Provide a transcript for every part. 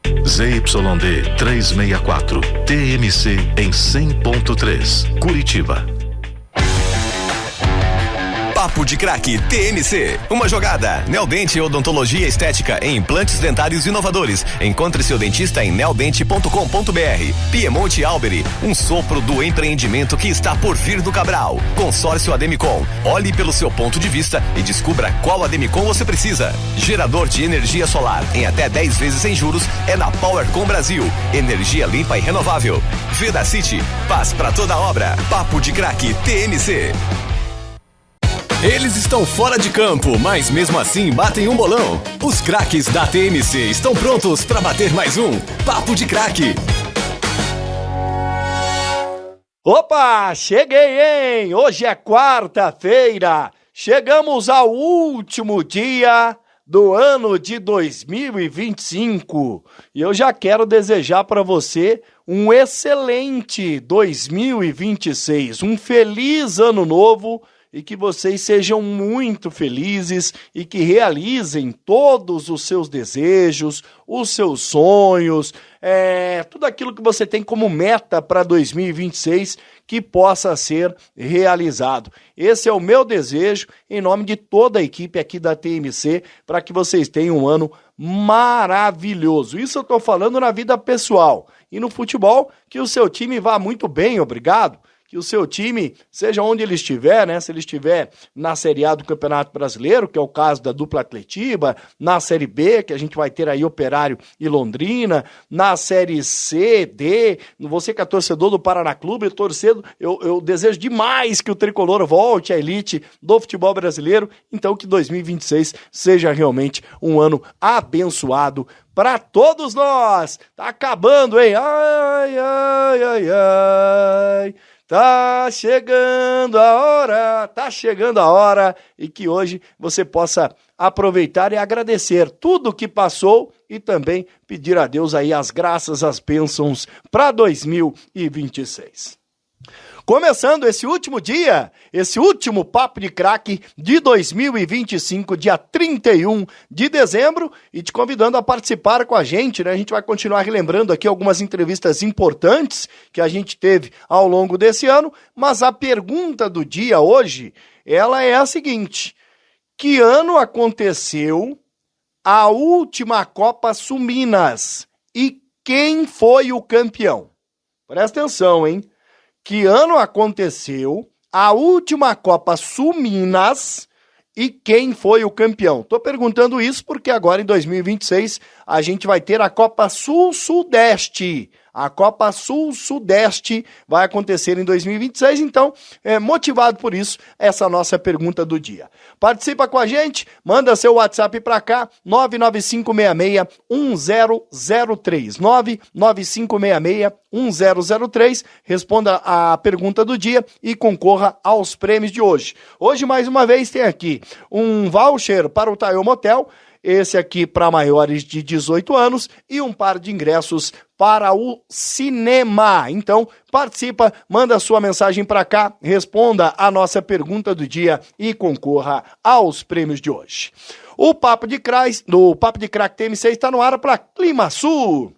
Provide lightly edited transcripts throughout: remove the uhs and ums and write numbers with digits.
ZYD 364, TMC em 100.3, Curitiba. Papo de Craque TMC. Uma jogada. Neodente Odontologia Estética em implantes dentários inovadores. Encontre seu dentista em neodente.com.br. Piemonte Alberi, um sopro do empreendimento que está por vir do Cabral. Consórcio Ademicon. Olhe pelo seu ponto de vista e descubra qual Ademicon você precisa. Gerador de energia solar em até 10 vezes sem juros é na PowerCom Brasil. Energia limpa e renovável. Vedacity, paz para toda obra. Papo de Craque TMC. Eles estão fora de campo, mas mesmo assim batem um bolão. Os craques da TMC estão prontos para bater mais um Papo de Craque. Opa, cheguei, hein? Hoje é quarta-feira. Chegamos ao último dia do ano de 2025. E eu já quero desejar para você um excelente 2026, um feliz ano novo. E que vocês sejam muito felizes e que realizem todos os seus desejos, os seus sonhos, tudo aquilo que você tem como meta para 2026 que possa ser realizado. Esse é o meu desejo em nome de toda a equipe aqui da TMC para que vocês tenham um ano maravilhoso. Isso eu estou falando na vida pessoal. E no futebol, que o seu time vá muito bem, obrigado. Que o seu time, seja onde ele estiver, né? Se ele estiver na Série A do Campeonato Brasileiro, que é o caso da dupla Atletiba, na Série B, que a gente vai ter aí Operário e Londrina, na Série C, D, você que é torcedor do Paraná Clube, eu desejo demais que o Tricolor volte à elite do futebol brasileiro, então que 2026 seja realmente um ano abençoado para todos nós. Tá acabando, hein? Ai, ai, ai, ai. Tá chegando a hora e que hoje você possa aproveitar e agradecer tudo que passou e também pedir a Deus aí as graças, as bênçãos para 2026. Começando esse último dia, esse último Papo de Craque de 2025, dia 31 de dezembro, e te convidando a participar com a gente, né? A gente vai continuar relembrando aqui algumas entrevistas importantes que a gente teve ao longo desse ano, mas a pergunta do dia hoje, ela é a seguinte: que ano aconteceu a última Copa Sul-Minas e quem foi o campeão? Presta atenção, hein? Que ano aconteceu a última Copa Sul-Minas e quem foi o campeão? Tô perguntando isso porque agora em 2026 a gente vai ter a Copa Sul-Sudeste. A Copa Sul-Sudeste vai acontecer em 2026, então, motivado por isso, essa nossa pergunta do dia. Participa com a gente, manda seu WhatsApp para cá, 995661003, 995661003, responda a pergunta do dia e concorra aos prêmios de hoje. Hoje, mais uma vez, tem aqui um voucher para o Taio Motel, esse aqui para maiores de 18 anos e um par de ingressos para o cinema. Então, participa, manda sua mensagem para cá, responda a nossa pergunta do dia e concorra aos prêmios de hoje. O Papo de Craque TMC está no ar para Climasul.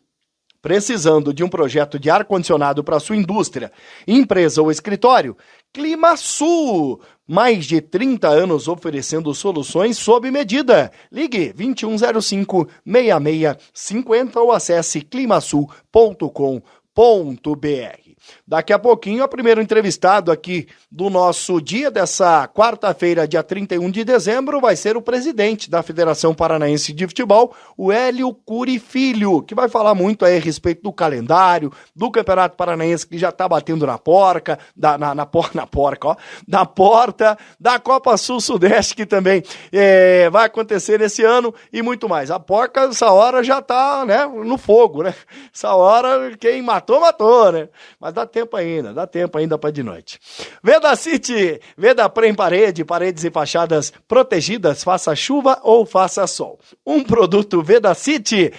Precisando de um projeto de ar-condicionado para sua indústria, empresa ou escritório? Climasul, mais de 30 anos oferecendo soluções sob medida. Ligue 2105-6650 ou acesse climasul.com.br. Daqui a pouquinho, o primeiro entrevistado aqui do nosso dia, dessa quarta-feira, dia 31 de dezembro, vai ser o presidente da Federação Paranaense de Futebol, o Hélio Cury Filho, que vai falar muito aí a respeito do calendário, do Campeonato Paranaense, que já tá batendo na porta da Copa Sul-Sudeste, que também vai acontecer nesse ano, e muito mais. A porca, essa hora, já tá, né, no fogo, né? Essa hora, quem matou, né? Mas dá tempo ainda para de noite. Vedacity, Vedapre em paredes e fachadas protegidas, faça chuva ou faça sol. Um produto Vedacity,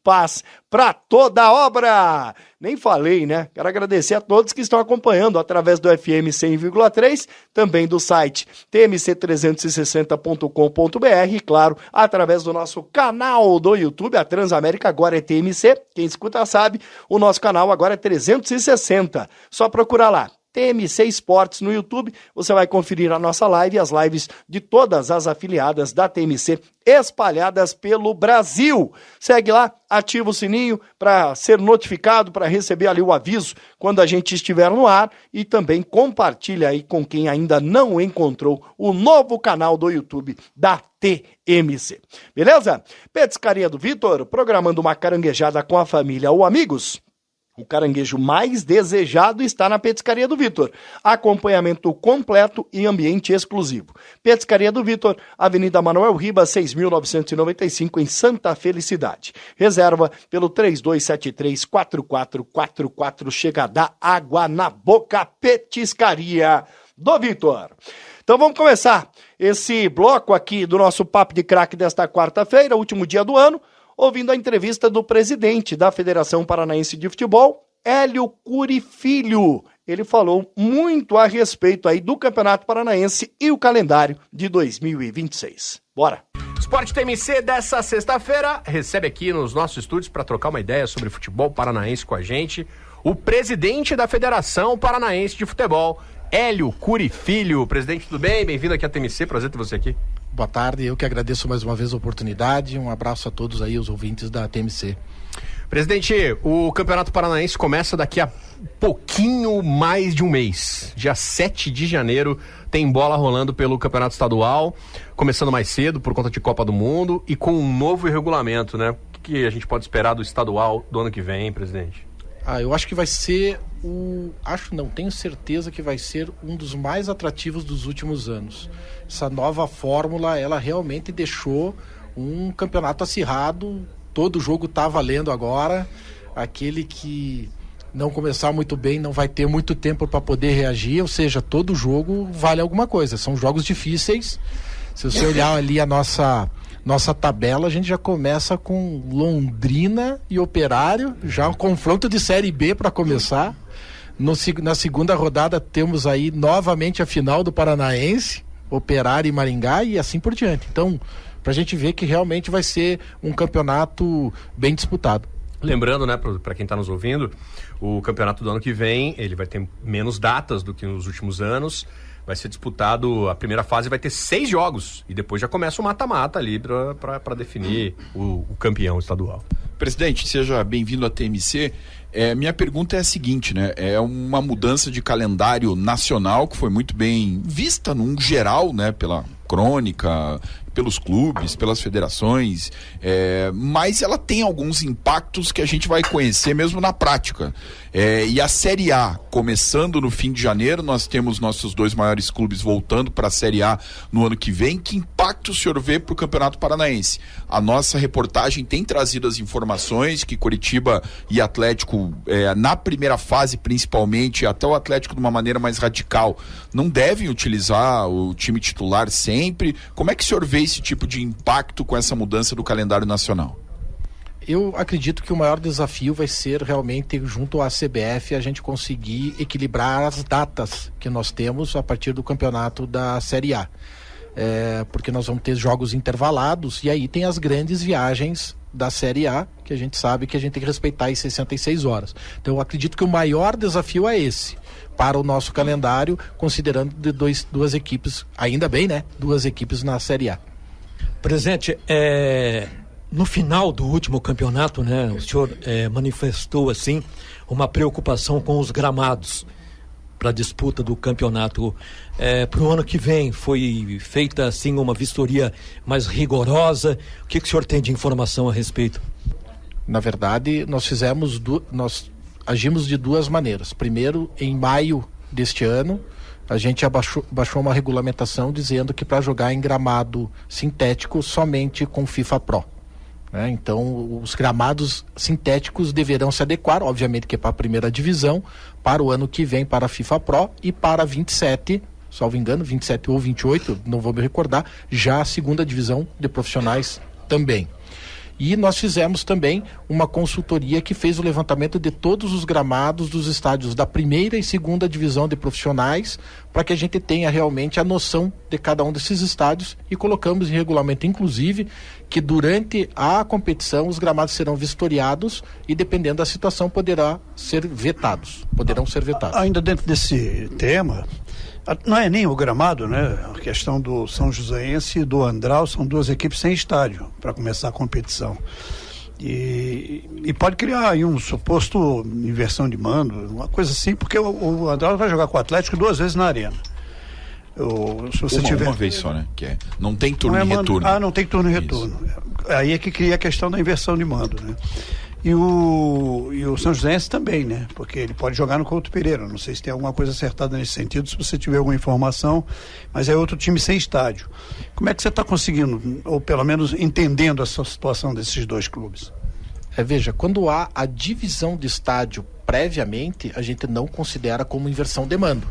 paz para toda a obra. Nem falei, né? Quero agradecer a todos que estão acompanhando através do FM 100,3, também do site tmc360.com.br e, claro, através do nosso canal do YouTube, a Transamérica agora é TMC. Quem escuta sabe, o nosso canal agora é 360. Só procurar lá. TMC Esportes no YouTube, você vai conferir a nossa live e as lives de todas as afiliadas da TMC espalhadas pelo Brasil. Segue lá, ativa o sininho para ser notificado, para receber ali o aviso quando a gente estiver no ar e também compartilha aí com quem ainda não encontrou o novo canal do YouTube da TMC. Beleza? Petiscaria do Vitor, programando uma caranguejada com a família ou amigos. O caranguejo mais desejado está na Petiscaria do Vitor. Acompanhamento completo e ambiente exclusivo. Petiscaria do Vitor, Avenida Manuel Ribas, 6.995, em Santa Felicidade. Reserva pelo 3273-4444. Chega a dar água na boca. Petiscaria do Vitor. Então vamos começar esse bloco aqui do nosso Papo de Craque desta quarta-feira, último dia do ano, ouvindo a entrevista do presidente da Federação Paranaense de Futebol, Hélio Cury Filho. Ele falou muito a respeito aí do Campeonato Paranaense e o calendário de 2026. Bora! Esporte TMC dessa sexta-feira recebe aqui nos nossos estúdios para trocar uma ideia sobre futebol paranaense com a gente, o presidente da Federação Paranaense de Futebol, Hélio Cury Filho. Presidente, tudo bem? Bem-vindo aqui à TMC, prazer ter você aqui. Boa tarde, eu que agradeço mais uma vez a oportunidade, um abraço a todos aí, os ouvintes da TMC. Presidente, o Campeonato Paranaense começa daqui a pouquinho mais de um mês. Dia 7 de janeiro tem bola rolando pelo Campeonato Estadual, começando mais cedo por conta de Copa do Mundo e com um novo regulamento, né? O que a gente pode esperar do estadual do ano que vem, presidente? Eu acho que vai ser tenho certeza que vai ser um dos mais atrativos dos últimos anos. Essa nova fórmula, ela realmente deixou um campeonato acirrado, todo jogo tá valendo agora, aquele que não começar muito bem não vai ter muito tempo para poder reagir, ou seja, todo jogo vale alguma coisa, são jogos difíceis. Se você olhar ali a nossa tabela, a gente já começa com Londrina e Operário, já um confronto de Série B para começar. Na segunda rodada temos aí novamente a final do Paranaense, Operário e Maringá e assim por diante. Então, pra gente ver que realmente vai ser um campeonato bem disputado. Lembrando, né, para quem está nos ouvindo, o campeonato do ano que vem, ele vai ter menos datas do que nos últimos anos. Vai ser disputado, a primeira fase vai ter 6 jogos e depois já começa o mata-mata ali para definir o campeão estadual. Presidente, seja bem-vindo à TMC. Minha pergunta é a seguinte, né? É uma mudança de calendário nacional que foi muito bem vista num geral, né? Pela crônica, pelos clubes, pelas federações, mas ela tem alguns impactos que a gente vai conhecer mesmo na prática. E a Série A, começando no fim de janeiro, nós temos nossos 2 maiores clubes voltando para a Série A no ano que vem. Que impacto o senhor vê para o Campeonato Paranaense? A nossa reportagem tem trazido as informações que Curitiba e Atlético, na primeira fase principalmente, até o Atlético de uma maneira mais radical, não devem utilizar o time titular sempre. Como é que o senhor vê esse tipo de impacto com essa mudança do calendário nacional? Eu acredito que o maior desafio vai ser realmente, junto à CBF, a gente conseguir equilibrar as datas que nós temos a partir do campeonato da Série A. Porque nós vamos ter jogos intervalados e aí tem as grandes viagens da Série A, que a gente sabe que a gente tem que respeitar as 66 horas. Então eu acredito que o maior desafio é esse, para o nosso calendário, considerando duas equipes, ainda bem, né? 2 equipes na Série A. Presidente, no final do último campeonato, né, o senhor manifestou assim uma preocupação com os gramados para a disputa do campeonato. Para o ano que vem foi feita assim uma vistoria mais rigorosa. O que o senhor tem de informação a respeito? Na verdade, nós agimos de 2 maneiras. Primeiro, em maio deste ano, a gente baixou uma regulamentação dizendo que para jogar em gramado sintético somente com FIFA Pro. Então, os gramados sintéticos deverão se adequar, obviamente que é para a primeira divisão, para o ano que vem para a FIFA Pro e para 27, salvo engano, 27 ou 28, não vou me recordar, já a segunda divisão de profissionais também. E nós fizemos também uma consultoria que fez o levantamento de todos os gramados dos estádios da primeira e segunda divisão de profissionais, para que a gente tenha realmente a noção de cada um desses estádios, e colocamos em regulamento, inclusive, que durante a competição os gramados serão vistoriados e, dependendo da situação, poderão ser vetados. Ainda dentro desse tema, não é nem o gramado, né? A questão do São Joséense e do Andral são duas equipes sem estádio para começar a competição. E pode criar aí um suposto inversão de mando, uma coisa assim, porque o Andral vai jogar com o Atlético 2 vezes na arena. Se você uma vez só, né? Que não tem turno e retorno. Não tem turno e retorno. Aí é que cria a questão da inversão de mando, né? E o São Joséense também, né? Porque ele pode jogar no Couto Pereira. Não sei se tem alguma coisa acertada nesse sentido, se você tiver alguma informação, mas é outro time sem estádio. Como é que você está conseguindo, ou pelo menos entendendo essa situação desses dois clubes? Veja, quando há a divisão de estádio previamente, a gente não considera como inversão de mando.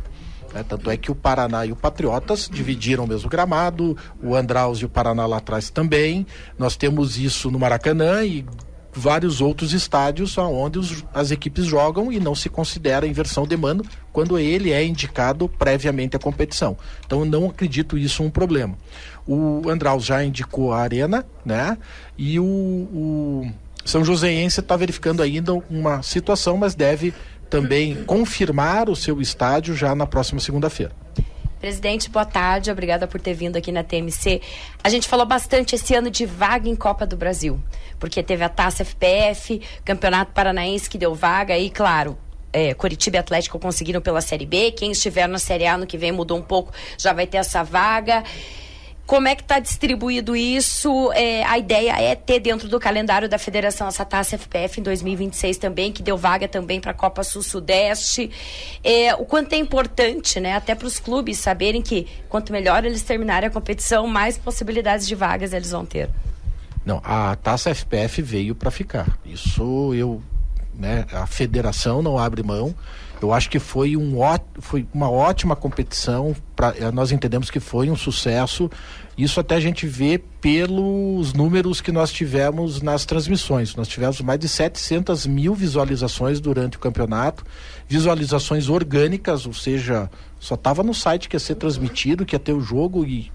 Tanto é que o Paraná e o Patriotas dividiram o mesmo gramado, o Andraus e o Paraná lá atrás também. Nós temos isso no Maracanã e vários outros estádios onde as equipes jogam, e não se considera inversão de mando quando ele é indicado previamente à competição. Então eu não acredito isso um problema. O Andraus já indicou a arena, né? E o São Joséense está verificando ainda uma situação, mas deve também confirmar o seu estádio já na próxima segunda-feira. Presidente, boa tarde, obrigada por ter vindo aqui na TMC. A gente falou bastante esse ano de vaga em Copa do Brasil, porque teve a Taça FPF, Campeonato Paranaense que deu vaga, e claro, Coritiba e Atlético conseguiram pela Série B, quem estiver na Série A no que vem mudou um pouco, já vai ter essa vaga. Como é que está distribuído isso? A ideia é ter dentro do calendário da federação essa Taça FPF em 2026 também, que deu vaga também para a Copa Sul-Sudeste. O quanto é importante, né, até para os clubes saberem que quanto melhor eles terminarem a competição, mais possibilidades de vagas eles vão ter. Não, a Taça FPF veio para ficar. Isso a federação não abre mão. Eu acho que foi uma ótima competição, nós entendemos que foi um sucesso. Isso até a gente vê pelos números que nós tivemos nas transmissões. Nós tivemos mais de 700 mil visualizações durante o campeonato, visualizações orgânicas, ou seja, só estava no site que ia ser transmitido, que ia ter o jogo e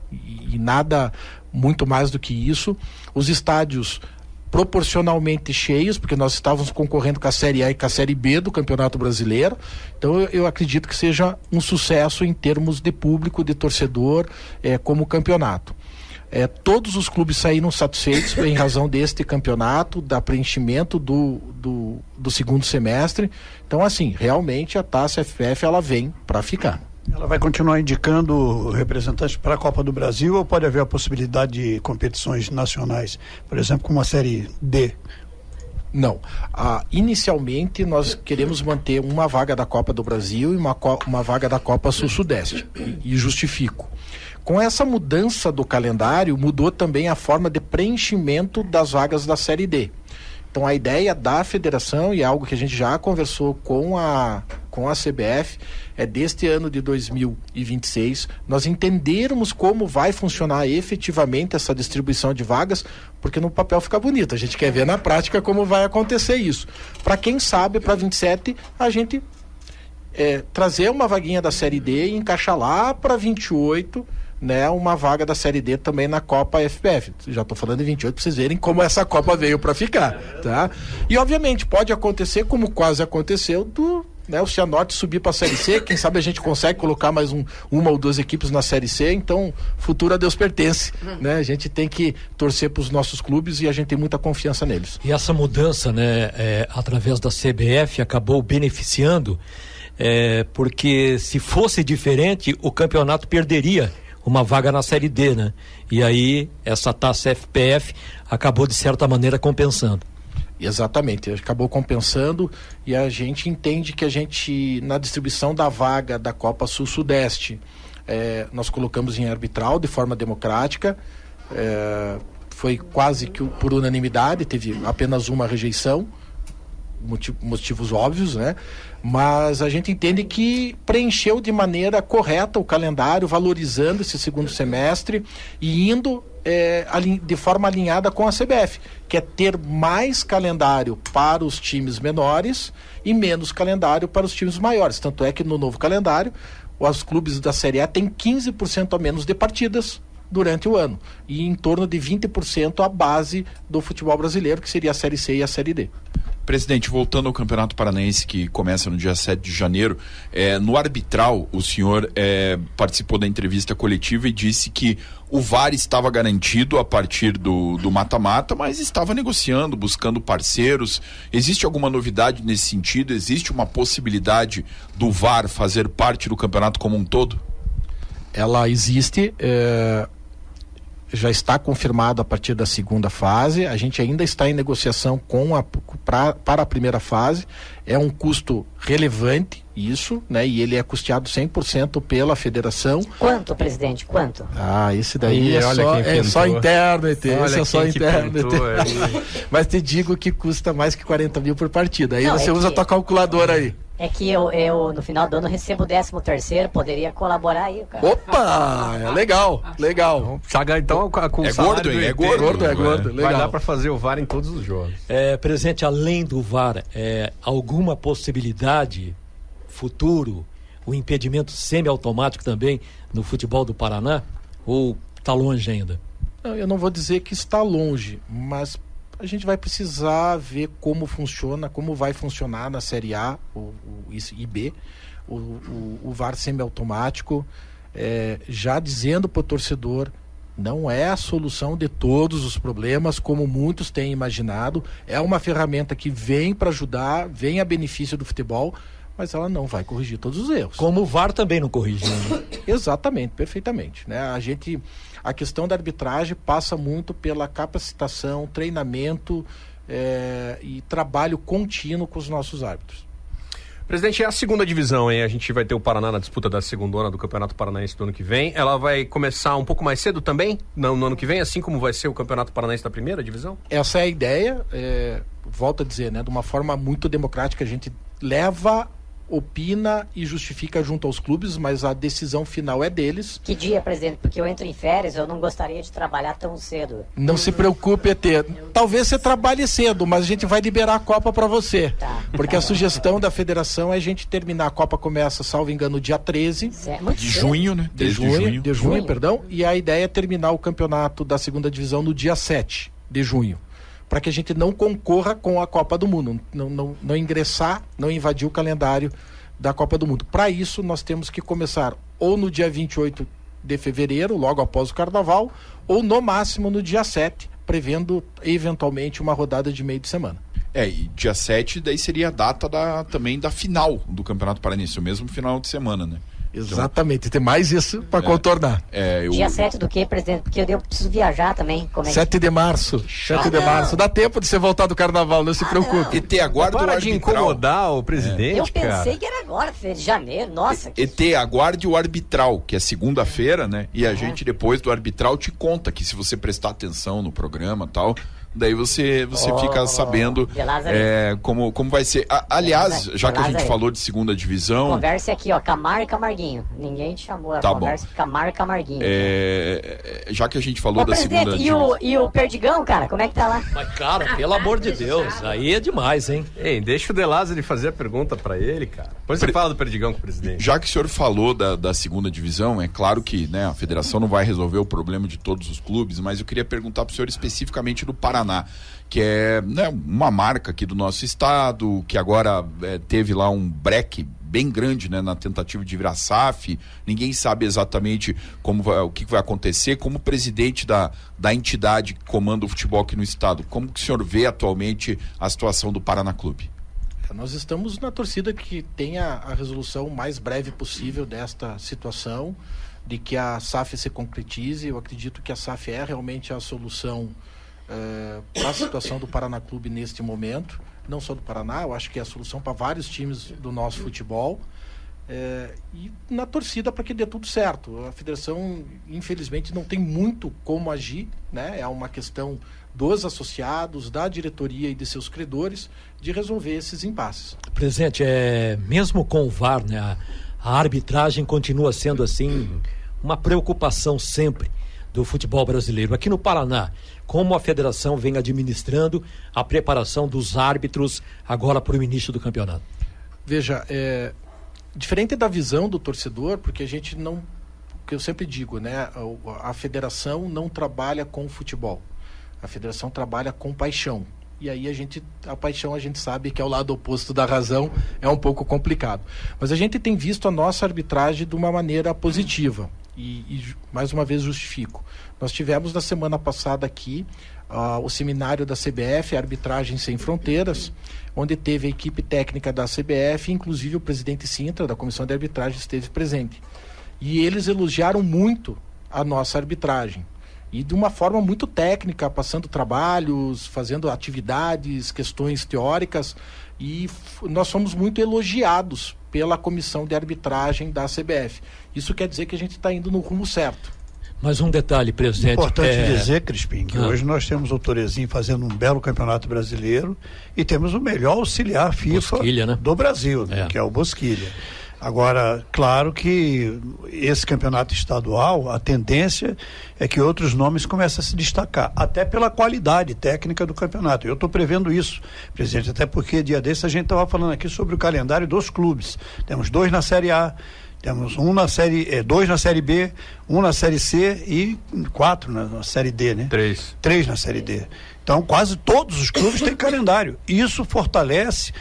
nada muito mais do que isso. Os estádios proporcionalmente cheios, porque nós estávamos concorrendo com a Série A e com a Série B do Campeonato Brasileiro. Então eu acredito que seja um sucesso em termos de público, de torcedor, como campeonato. Todos os clubes saíram satisfeitos em razão deste campeonato, da preenchimento do segundo semestre. Então, assim, realmente a Taça FPF ela vem para ficar. Ela vai continuar indicando representantes para a Copa do Brasil, ou pode haver a possibilidade de competições nacionais, por exemplo, como a Série D? Não. Inicialmente nós queremos manter uma vaga da Copa do Brasil e uma vaga da Copa Sul-Sudeste. E justifico. Com essa mudança do calendário, mudou também a forma de preenchimento das vagas da Série D. Então a ideia da federação, e é algo que a gente já conversou com a CBF, é deste ano de 2026, nós entendermos como vai funcionar efetivamente essa distribuição de vagas, porque no papel fica bonito, a gente quer ver na prática como vai acontecer isso. Para quem sabe, para 27, a gente trazer uma vaguinha da Série D e encaixar lá para 28, né, uma vaga da Série D também na Copa FPF. Já estou falando de 28 para vocês verem como essa Copa veio para ficar, tá? E obviamente pode acontecer, como quase aconteceu, o Cianorte subir para a Série C. Quem sabe a gente consegue colocar mais uma ou duas equipes na Série C. Então, futuro a Deus pertence, né? A gente tem que torcer para os nossos clubes e a gente tem muita confiança neles. E essa mudança, né, através da CBF, acabou beneficiando, porque se fosse diferente, o campeonato perderia uma vaga na Série D, né? E aí essa Taça FPF acabou de certa maneira compensando. Exatamente, acabou compensando, e a gente entende que a gente, na distribuição da vaga da Copa Sul-Sudeste, nós colocamos em arbitral de forma democrática, foi quase que por unanimidade, teve apenas uma rejeição, motivos óbvios, né? Mas a gente entende que preencheu de maneira correta o calendário, valorizando esse segundo semestre e indo de forma alinhada com a CBF, que é ter mais calendário para os times menores e menos calendário para os times maiores. Tanto é que no novo calendário, os clubes da Série A têm 15% a menos de partidas durante o ano, e em torno de 20% a base do futebol brasileiro, que seria a Série C e a Série D. Presidente, voltando ao Campeonato Paranaense, que começa no dia 7 de janeiro, no arbitral, o senhor participou da entrevista coletiva e disse que o VAR estava garantido a partir do mata-mata, mas estava negociando, buscando parceiros. Existe alguma novidade nesse sentido? Existe uma possibilidade do VAR fazer parte do campeonato como um todo? Ela existe, já está confirmado a partir da segunda fase. A gente ainda está em negociação para a primeira fase. É um custo relevante, isso, né? E ele é custeado 100% pela federação. Quanto, presidente? Quanto? Esse daí é só interno, ET. Esse é só interno, ET. Mas te digo que custa mais que 40 mil por partida. Aí você usa a tua calculadora aí. É que eu no final do ano recebo o 13º, poderia colaborar aí, cara. Opa! Legal. Vamos pagar então com o salário do ET. É gordo. Legal. Vai dar para fazer o VAR em todos os jogos. Presidente, além do VAR, alguma possibilidade futuro, o impedimento semiautomático também no futebol do Paraná? Ou está longe ainda? Não, eu não vou dizer que está longe, mas a gente vai precisar ver como vai funcionar na Série A e B, o VAR semiautomático, já dizendo para o torcedor, não é a solução de todos os problemas, como muitos têm imaginado. É uma ferramenta que vem para ajudar, vem a benefício do futebol, mas ela não vai corrigir todos os erros. Como o VAR também não corrigiu. Exatamente, perfeitamente, né? A questão da arbitragem passa muito pela capacitação, treinamento e trabalho contínuo com os nossos árbitros. Presidente, é a segunda divisão, hein? A gente vai ter o Paraná na disputa da segundona do Campeonato Paranaense do ano que vem. Ela vai começar um pouco mais cedo também, no ano que vem, assim como vai ser o Campeonato Paranaense da primeira divisão? Essa é a ideia, volto a dizer, né? De uma forma muito democrática, a gente opina e justifica junto aos clubes, mas a decisão final é deles. Que dia, presidente? Porque eu entro em férias, eu não gostaria de trabalhar tão cedo. Não se preocupe, ET. Talvez você trabalhe cedo, mas a gente vai liberar a Copa para você. Porque a sugestão da federação é a gente terminar. A Copa começa, salvo engano, dia 13 de junho, né? De junho, perdão. E a ideia é terminar o campeonato da segunda divisão no dia 7 de junho. Para que a gente não concorra com a Copa do Mundo, não ingressar, não invadir o calendário da Copa do Mundo. Para isso, nós temos que começar ou no dia 28 de fevereiro, logo após o Carnaval, ou no máximo no dia 7, prevendo eventualmente uma rodada de meio de semana. E dia 7 daí seria a data também da final do Campeonato Paranaense, o mesmo final de semana, né? Exatamente, tem mais isso para contornar. Dia 7 do que, presidente? Porque eu preciso viajar também. 7 de março. 7 de março. Dá tempo de você voltar do carnaval, não se preocupe. ET, aguarde o arbitral. De incomodar o presidente, Eu pensei que era agora, de janeiro. Nossa. ET, aguarde o arbitral, que é segunda-feira, né? E a gente, depois do arbitral, te conta que se você prestar atenção no programa e tal, daí você fica sabendo como vai ser. Aliás, já que a gente falou de segunda divisão... Conversa aqui, Camargo e Camarguinho. Ninguém te chamou. Tá conversa bom. Camargo e Camarguinho. Já que a gente falou da segunda divisão... E o Perdigão, cara, como é que tá lá? Mas, cara, pelo amor de Deus, aí é demais, hein? Ei, deixa o De Lázari fazer a pergunta pra ele, cara. Depois você fala do Perdigão com o presidente. Já que o senhor falou da segunda divisão, é claro que, né, a federação não vai resolver o problema de todos os clubes, mas eu queria perguntar pro senhor especificamente do Paraná, que é, né, uma marca aqui do nosso estado, que agora teve lá um breque bem grande, né, na tentativa de virar SAF. Ninguém sabe exatamente o que vai acontecer. Como presidente da entidade que comanda o futebol aqui no estado, como que o senhor vê atualmente a situação do Paraná Clube? Nós estamos na torcida que tenha a resolução mais breve possível desta situação, de que a SAF se concretize. Eu acredito que a SAF é realmente a solução para a situação do Paraná Clube neste momento, não só do Paraná, eu acho que é a solução para vários times do nosso futebol, e na torcida para que dê tudo certo. A federação, infelizmente, não tem muito como agir, né? É uma questão dos associados, da diretoria e de seus credores, de resolver esses impasses. Presidente, mesmo com o VAR, né, a arbitragem continua sendo assim uma preocupação sempre do futebol brasileiro. Aqui no Paraná, como a federação vem administrando a preparação dos árbitros agora para o início do campeonato? Veja, diferente da visão do torcedor, porque a gente não, o que eu sempre digo, né, a federação não trabalha com futebol, a federação trabalha com paixão. E aí a paixão a gente sabe que é o lado oposto da razão, é um pouco complicado. Mas a gente tem visto a nossa arbitragem de uma maneira positiva. E mais uma vez justifico. Nós tivemos na semana passada aqui o seminário da CBF, Arbitragem Sem Fronteiras, onde teve a equipe técnica da CBF, inclusive o presidente Sintra, da Comissão de Arbitragem, esteve presente. E eles elogiaram muito a nossa arbitragem. E de uma forma muito técnica, passando trabalhos, fazendo atividades, questões teóricas, e nós fomos muito elogiados pela comissão de arbitragem da CBF. Isso quer dizer que a gente está indo no rumo certo. Mas um detalhe, presidente... Importante dizer, Crispim, que hoje nós temos o Torezinho fazendo um belo campeonato brasileiro e temos o melhor auxiliar FIFA Bosquilha, né? do Brasil, né? Que é o Bosquilha. Agora, claro que esse campeonato estadual, a tendência é que outros nomes comecem a se destacar, até pela qualidade técnica do campeonato. Eu estou prevendo isso, presidente, até porque dia desse a gente estava falando aqui sobre o calendário dos clubes. Temos 2 na Série A, temos 2 na Série B, 1 na Série C e 4 na Série D, né? 3 na Série D. Então, quase todos os clubes têm calendário. Isso fortalece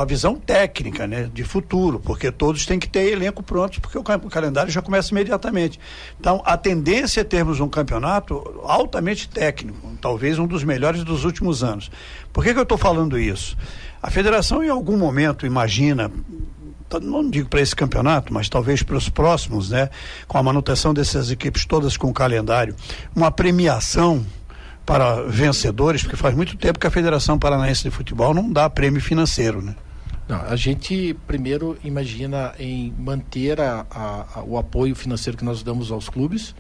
a visão técnica, né, de futuro, porque todos têm que ter elenco pronto, porque o calendário já começa imediatamente. Então, a tendência é termos um campeonato altamente técnico, talvez um dos melhores dos últimos anos. Por que eu estou falando isso? A federação, em algum momento, imagina, não digo para esse campeonato, mas talvez para os próximos, né, com a manutenção dessas equipes todas com calendário, uma premiação para vencedores, porque faz muito tempo que a Federação Paranaense de Futebol não dá prêmio financeiro, né? Não, a gente primeiro imagina em manter o apoio financeiro que nós damos aos clubes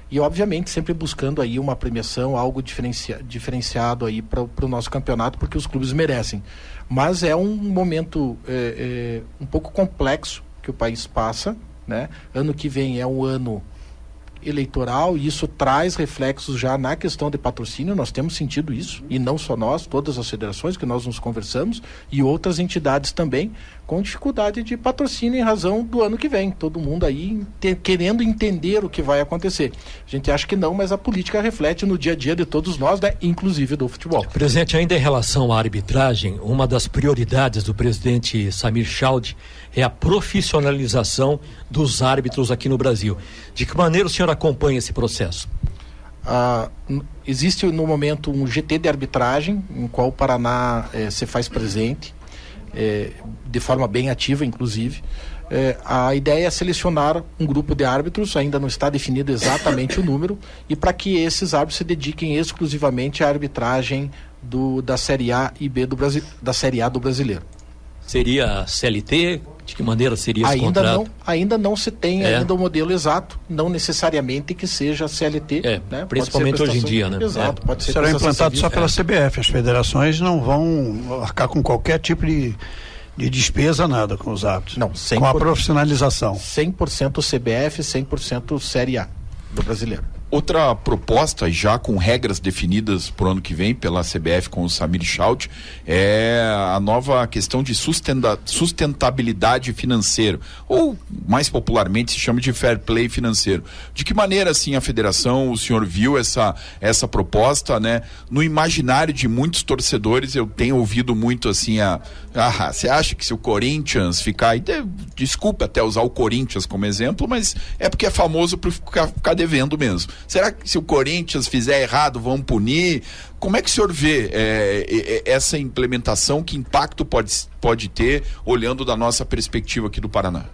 e obviamente sempre buscando aí uma premiação, algo diferenciado aí para o nosso campeonato, porque os clubes merecem. Mas é um momento um pouco complexo que o país passa, né? Ano que vem é um ano eleitoral e isso traz reflexos já na questão de patrocínio. Nós temos sentido isso, e não só nós, todas as federações que nós nos conversamos e outras entidades também com dificuldade de patrocínio em razão do ano que vem, todo mundo aí querendo entender o que vai acontecer. A gente acha que não, mas a política reflete no dia a dia de todos nós, né? Inclusive do futebol. Presidente, ainda em relação à arbitragem, uma das prioridades do presidente Samir Chaudhry é a profissionalização dos árbitros aqui no Brasil. De que maneira o senhor acompanha esse processo? Existe no momento um GT de arbitragem, em qual o Paraná se faz presente, de forma bem ativa, inclusive. A ideia é selecionar um grupo de árbitros, ainda não está definido exatamente o número, e para que esses árbitros se dediquem exclusivamente à arbitragem da Série A e B da Série A do brasileiro. Seria CLT? De que maneira seria esse contrato? Ainda não se tem ainda o modelo exato, não necessariamente que seja CLT. Né? Principalmente hoje em dia, né? Exato, pode ser. Será implantado só pela CBF, as federações não vão arcar com qualquer tipo de despesa, nada com os árbitros. Não, com a profissionalização. 100% CBF, 100% Série A do brasileiro. Outra proposta, já com regras definidas para o ano que vem pela CBF com o Samir Chaudhry, é a nova questão de sustentabilidade financeira, ou mais popularmente se chama de fair play financeiro. De que maneira, assim, a federação, o senhor viu essa proposta, né? No imaginário de muitos torcedores, eu tenho ouvido muito assim, você acha que se o Corinthians ficar, desculpa até usar o Corinthians como exemplo, mas é porque é famoso por ficar devendo mesmo. Será que se o Corinthians fizer errado, vão punir? Como é que o senhor vê essa implementação? Que impacto pode ter, olhando da nossa perspectiva aqui do Paraná?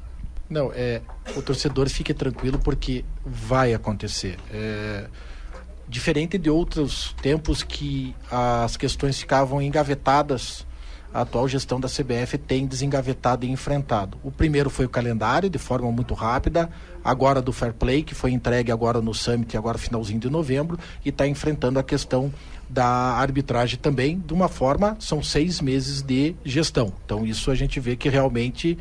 Não, o torcedor fique tranquilo, porque vai acontecer. Diferente de outros tempos que as questões ficavam engavetadas, a atual gestão da CBF tem desengavetado e enfrentado. O primeiro foi o calendário, de forma muito rápida, agora do Fair Play, que foi entregue agora no Summit, agora finalzinho de novembro, e está enfrentando a questão da arbitragem também, de uma forma, são 6 meses de gestão. Então isso a gente vê que realmente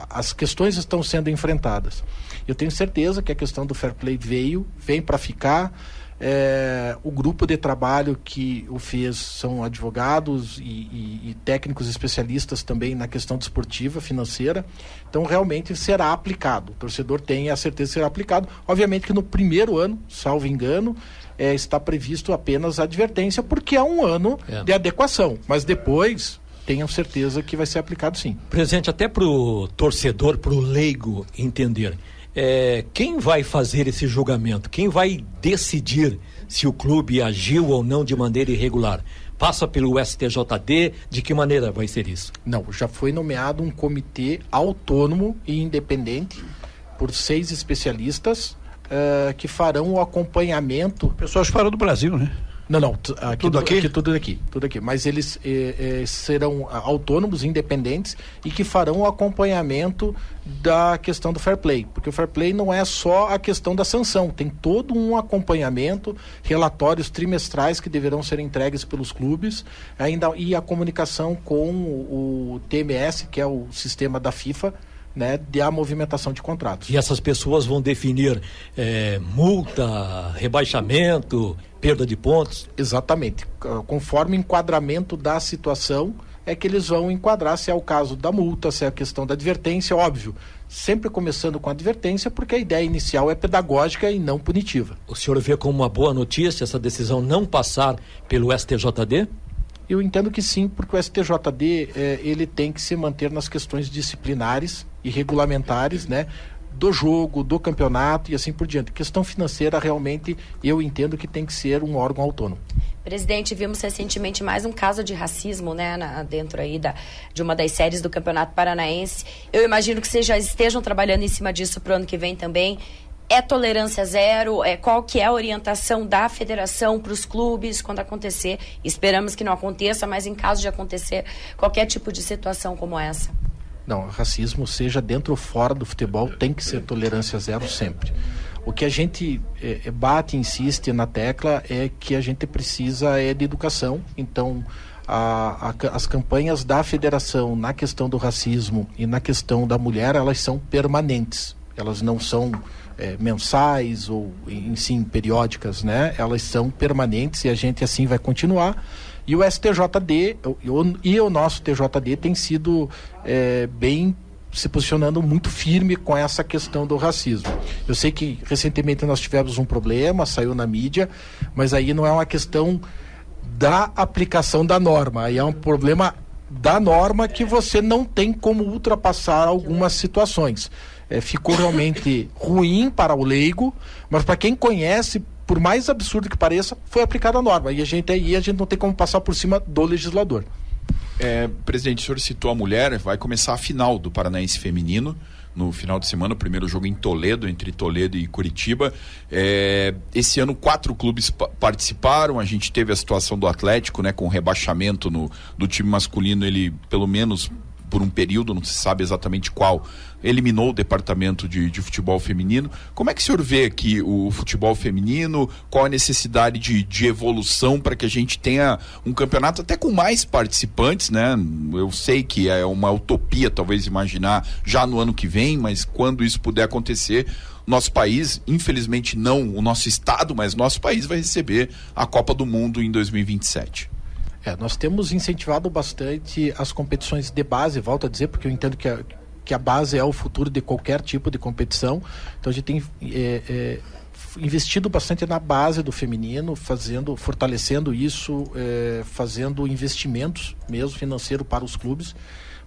as questões estão sendo enfrentadas. Eu tenho certeza que a questão do fair play vem para ficar. O grupo de trabalho que o fez são advogados e técnicos especialistas também na questão desportiva, financeira. Então realmente será aplicado. O torcedor tem a certeza que será aplicado. Obviamente que no primeiro ano, salvo engano, está previsto apenas a advertência, porque é um ano de adequação. Mas depois, tenham certeza que vai ser aplicado sim. Presidente, até para o torcedor, para o leigo entender, quem vai fazer esse julgamento? Quem vai decidir se o clube agiu ou não de maneira irregular? Passa pelo STJD? De que maneira vai ser isso? Não, já foi nomeado um comitê autônomo e independente por 6 especialistas que farão o acompanhamento. Pessoas fora do Brasil, né? Não, Tudo aqui? Tudo aqui. Mas eles serão autônomos, independentes e que farão o acompanhamento da questão do fair play. Porque o fair play não é só a questão da sanção, tem todo um acompanhamento, relatórios trimestrais que deverão ser entregues pelos clubes, e a comunicação com o TMS, que é o sistema da FIFA, né, de a movimentação de contratos. E essas pessoas vão definir multa, rebaixamento, perda de pontos? Exatamente. Conforme o enquadramento da situação, é que eles vão enquadrar se é o caso da multa, se é a questão da advertência, óbvio. Sempre começando com a advertência, porque a ideia inicial é pedagógica e não punitiva. O senhor vê como uma boa notícia essa decisão não passar pelo STJD? Eu entendo que sim, porque o STJD ele tem que se manter nas questões disciplinares e regulamentares, né, do jogo, do campeonato e assim por diante. Questão financeira, realmente, eu entendo que tem que ser um órgão autônomo. Presidente, vimos recentemente mais um caso de racismo, né, dentro aí de uma das séries do Campeonato Paranaense. Eu imagino que vocês já estejam trabalhando em cima disso para o ano que vem também. É tolerância zero? Qual que é a orientação da federação para os clubes quando acontecer? Esperamos que não aconteça, mas em caso de acontecer qualquer tipo de situação como essa. Não, racismo, seja dentro ou fora do futebol, tem que ser tolerância zero sempre. O que a gente bate, insiste na tecla é que a gente precisa de educação. Então, as campanhas da federação na questão do racismo e na questão da mulher, elas são permanentes. Elas não são mensais ou, sim, periódicas, né? Elas são permanentes e a gente assim vai continuar. E o STJD e o nosso TJD tem sido bem se posicionando muito firme com essa questão do racismo. Eu sei que recentemente nós tivemos um problema, saiu na mídia, mas aí não é uma questão da aplicação da norma, aí é um problema da norma que você não tem como ultrapassar algumas situações. Ficou realmente ruim para o leigo, mas para quem conhece, por mais absurdo que pareça, foi aplicada a norma. E a gente não tem como passar por cima do legislador. Presidente, o senhor citou a mulher, vai começar a final do Paranaense Feminino no final de semana, o primeiro jogo em Toledo, entre Toledo e Curitiba. Esse ano 4 clubes participaram, a gente teve a situação do Atlético, né, com o rebaixamento do time masculino, ele pelo menos por um período, não se sabe exatamente qual, eliminou o departamento de futebol feminino. Como é que o senhor vê aqui o futebol feminino? Qual a necessidade de evolução para que a gente tenha um campeonato até com mais participantes, né? Eu sei que é uma utopia talvez imaginar já no ano que vem, mas quando isso puder acontecer, nosso país, infelizmente não o nosso estado, mas nosso país vai receber a Copa do Mundo em 2027. Nós temos incentivado bastante as competições de base, volto a dizer, porque eu entendo que a base é o futuro de qualquer tipo de competição. Então a gente tem investido bastante na base do feminino, fortalecendo isso, fazendo investimentos mesmo financeiro para os clubes,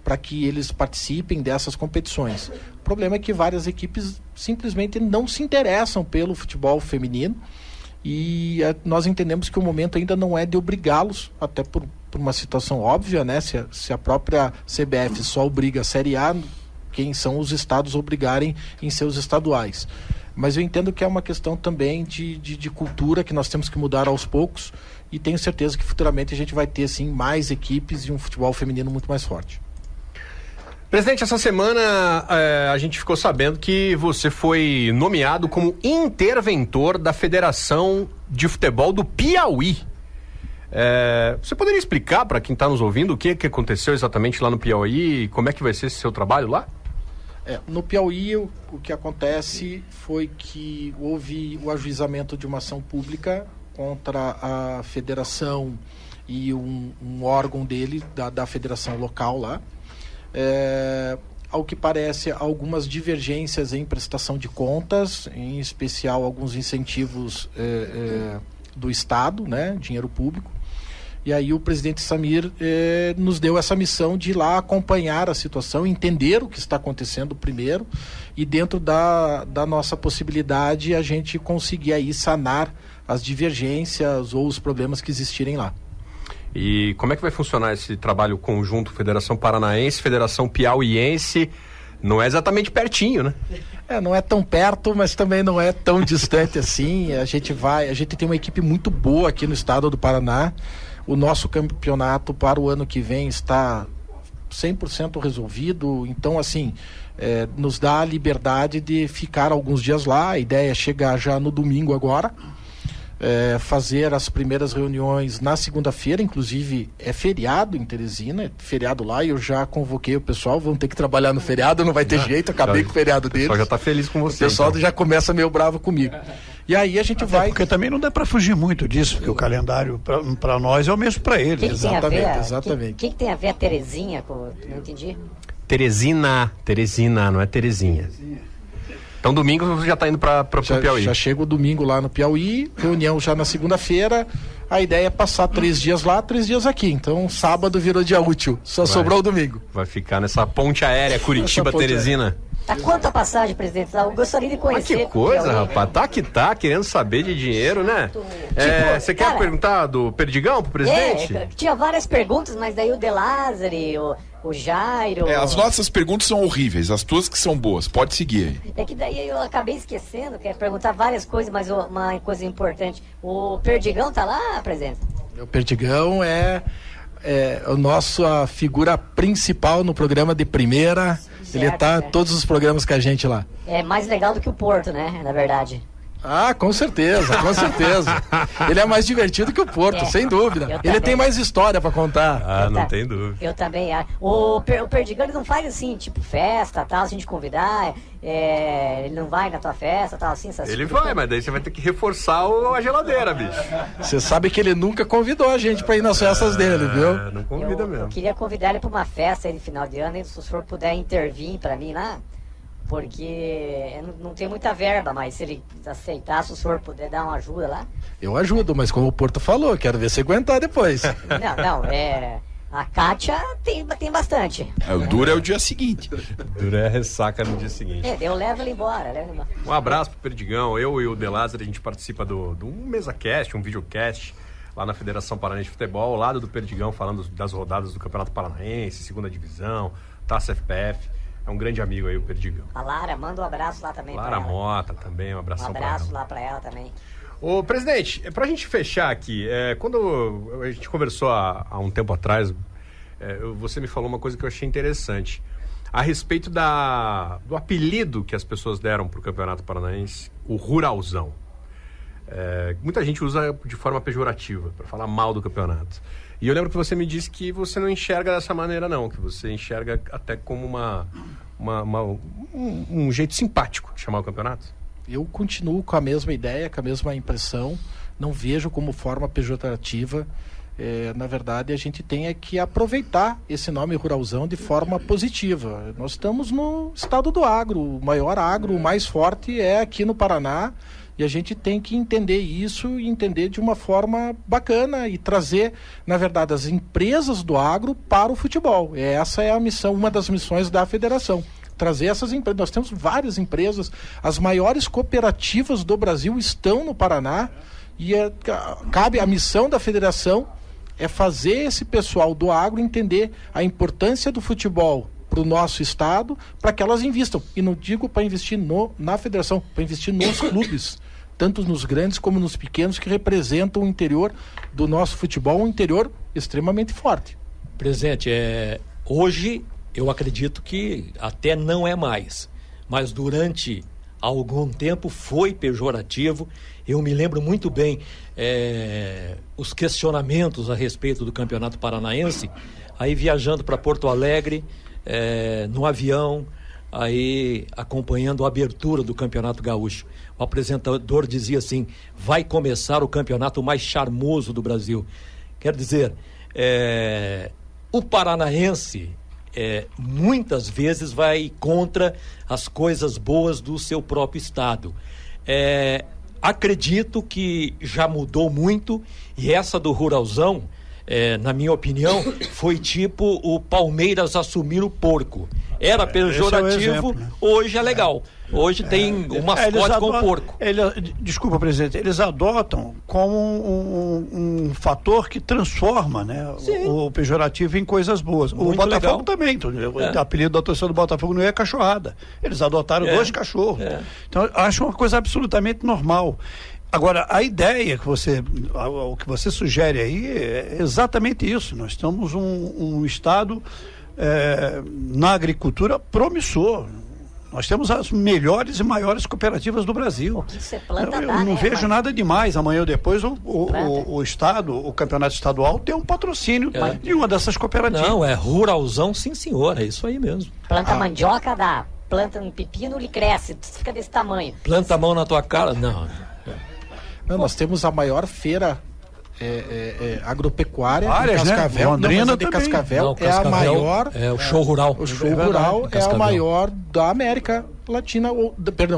para que eles participem dessas competições. O problema é que várias equipes simplesmente não se interessam pelo futebol feminino. E nós entendemos que o momento ainda não é de obrigá-los, até por uma situação óbvia, né? Se a própria CBF só obriga a Série A, quem são os estados obrigarem em seus estaduais. Mas eu entendo que é uma questão também de cultura que nós temos que mudar aos poucos, e tenho certeza que futuramente a gente vai ter sim mais equipes e um futebol feminino muito mais forte. Presidente, essa semana a gente ficou sabendo que você foi nomeado como interventor da Federação de Futebol do Piauí. Você poderia explicar para quem está nos ouvindo o que aconteceu exatamente lá no Piauí e como é que vai ser esse seu trabalho lá? No Piauí, o que acontece foi que houve o ajuizamento de uma ação pública contra a federação e um órgão dele, da federação local lá. Ao que parece, algumas divergências em prestação de contas, em especial alguns incentivos do Estado, né, dinheiro público. E aí o presidente Samir nos deu essa missão de ir lá acompanhar a situação, entender o que está acontecendo primeiro e dentro da nossa possibilidade a gente conseguir aí sanar as divergências ou os problemas que existirem lá. E como é que vai funcionar esse trabalho conjunto Federação Paranaense, Federação Piauiense? Não é exatamente pertinho, né? Não é tão perto, mas também não é tão distante assim. A gente tem uma equipe muito boa aqui no estado do Paraná. O nosso campeonato para o ano que vem está 100% resolvido. Então, assim, nos dá a liberdade de ficar alguns dias lá. A ideia é chegar já no domingo agora. Fazer as primeiras reuniões na segunda-feira, inclusive é feriado em Teresina, é feriado lá, e eu já convoquei o pessoal, vão ter que trabalhar no feriado, não vai ter jeito, acabei com o feriado deles. O pessoal já está feliz com você. O pessoal então já começa meio bravo comigo. E aí a gente vai... Porque também não dá para fugir muito disso, porque o calendário para nós é o mesmo para eles. Exatamente. O que tem a ver a Terezinha? Não entendi. Teresina, não é Terezinha. Então domingo você já está indo para o Piauí. Já chega o domingo lá no Piauí, reunião já na segunda-feira. A ideia é passar 3 dias lá, 3 dias aqui. Então sábado virou dia útil, sobrou o domingo. Vai ficar nessa ponte aérea Curitiba-Teresina. Tá quanto a passagem, presidente? Eu gostaria de conhecer. Que coisa, rapaz. Tá que tá, querendo saber de dinheiro, né? Você quer perguntar do Perdigão pro presidente? Tinha várias perguntas, mas daí o De Lázari, o Jairo... As nossas perguntas são horríveis, as tuas que são boas. Pode seguir aí. É que daí eu acabei esquecendo, quero perguntar várias coisas, mas uma coisa importante. O Perdigão tá lá, presidente? O Perdigão é a nossa figura principal no programa de primeira. Certo, ele tá em todos os programas com a gente lá. É mais legal do que o Porto, né? Na verdade. Com certeza, com certeza. Ele é mais divertido que o Porto, sem dúvida. Ele tem mais história pra contar. Não tem dúvida. Eu também. O Perdigão, ele não faz assim, tipo festa, tal, se a gente convidar, ele não vai na tua festa, tal, assim. Ele vai, mas daí você vai ter que reforçar a geladeira, bicho. Você sabe que ele nunca convidou a gente pra ir nas festas dele, viu? Não convida mesmo. Eu queria convidar ele pra uma festa aí no final de ano, se o senhor puder intervir pra mim lá. Porque não tem muita verba, mas se ele aceitar, se o senhor puder dar uma ajuda lá. Eu ajudo, mas como o Porto falou, quero ver você aguentar depois. A Kátia tem bastante. O duro é o dia seguinte. O duro é a ressaca no dia seguinte. Eu levo ele embora. Um abraço pro Perdigão. Eu e o De Lázari, a gente participa de um MesaCast, um videocast lá na Federação Paranaense de Futebol, ao lado do Perdigão, falando das rodadas do Campeonato Paranaense, segunda divisão, Taça FPF. É um grande amigo aí, o Perdigão. A Lara, manda um abraço lá também. Lara Mota também, um abração pra ela. Um abraço lá pra ela também. Ô, presidente, pra gente fechar aqui, quando a gente conversou há um tempo atrás, você me falou uma coisa que eu achei interessante. A respeito do apelido que as pessoas deram pro Campeonato Paranaense, o Ruralzão. Muita gente usa de forma pejorativa, para falar mal do campeonato. E eu lembro que você me disse que você não enxerga dessa maneira, não. Que você enxerga até como um jeito simpático de chamar o campeonato. Eu continuo com a mesma ideia, com a mesma impressão. Não vejo como forma pejorativa. Na verdade, a gente tem que aproveitar esse nome Ruralzão de forma positiva. Nós estamos no estado do agro. O maior agro, o mais forte é aqui no Paraná. E a gente tem que entender isso e entender de uma forma bacana e trazer, na verdade, as empresas do agro para o futebol. Essa é a missão, uma das missões da federação. Trazer essas empresas. Nós temos várias empresas, as maiores cooperativas do Brasil estão no Paraná e cabe a missão da federação é fazer esse pessoal do agro entender a importância do futebol para o nosso estado, para que elas investam. E não digo para investir na federação, para investir nos clubes, tanto nos grandes como nos pequenos, que representam o interior do nosso futebol, um interior extremamente forte. Presidente, hoje eu acredito que até não é mais, mas durante há algum tempo foi pejorativo. Eu me lembro muito bem os questionamentos a respeito do Campeonato Paranaense, aí viajando para Porto Alegre, no avião, aí acompanhando a abertura do Campeonato Gaúcho. O apresentador dizia assim: vai começar o campeonato mais charmoso do Brasil. Quer dizer, o paranaense muitas vezes vai contra as coisas boas do seu próprio estado. Acredito que já mudou muito, e essa do Ruralzão, na minha opinião, foi tipo o Palmeiras assumir o porco. Era pejorativo, exemplo, né? Hoje é legal. Hoje tem um mascote com o porco. Desculpa, presidente, eles adotam como um fator que transforma, né, o pejorativo em coisas boas. Muito o Botafogo legal. também. O apelido da torcida do Botafogo não é cachorrada. Eles adotaram 2 cachorros. Então, eu acho uma coisa absolutamente normal. Agora, a ideia o que você sugere aí é exatamente isso. Nós estamos um estado na agricultura promissor. Nós temos as melhores e maiores cooperativas do Brasil. Eu não vejo nada demais. Amanhã ou depois o Estado, o campeonato estadual, tem um patrocínio de uma dessas cooperativas. Não, é Ruralzão, sim senhor, é isso aí mesmo. Planta mandioca, planta um pepino, ele cresce, fica desse tamanho. Planta a mão na tua cara, não. Nós temos a maior feira agropecuária Várias, em Cascavel. né? Londrina de também. Cascavel, Não, Cascavel é a maior. É o show rural. O show rural é a Cascavel. maior da América Latina,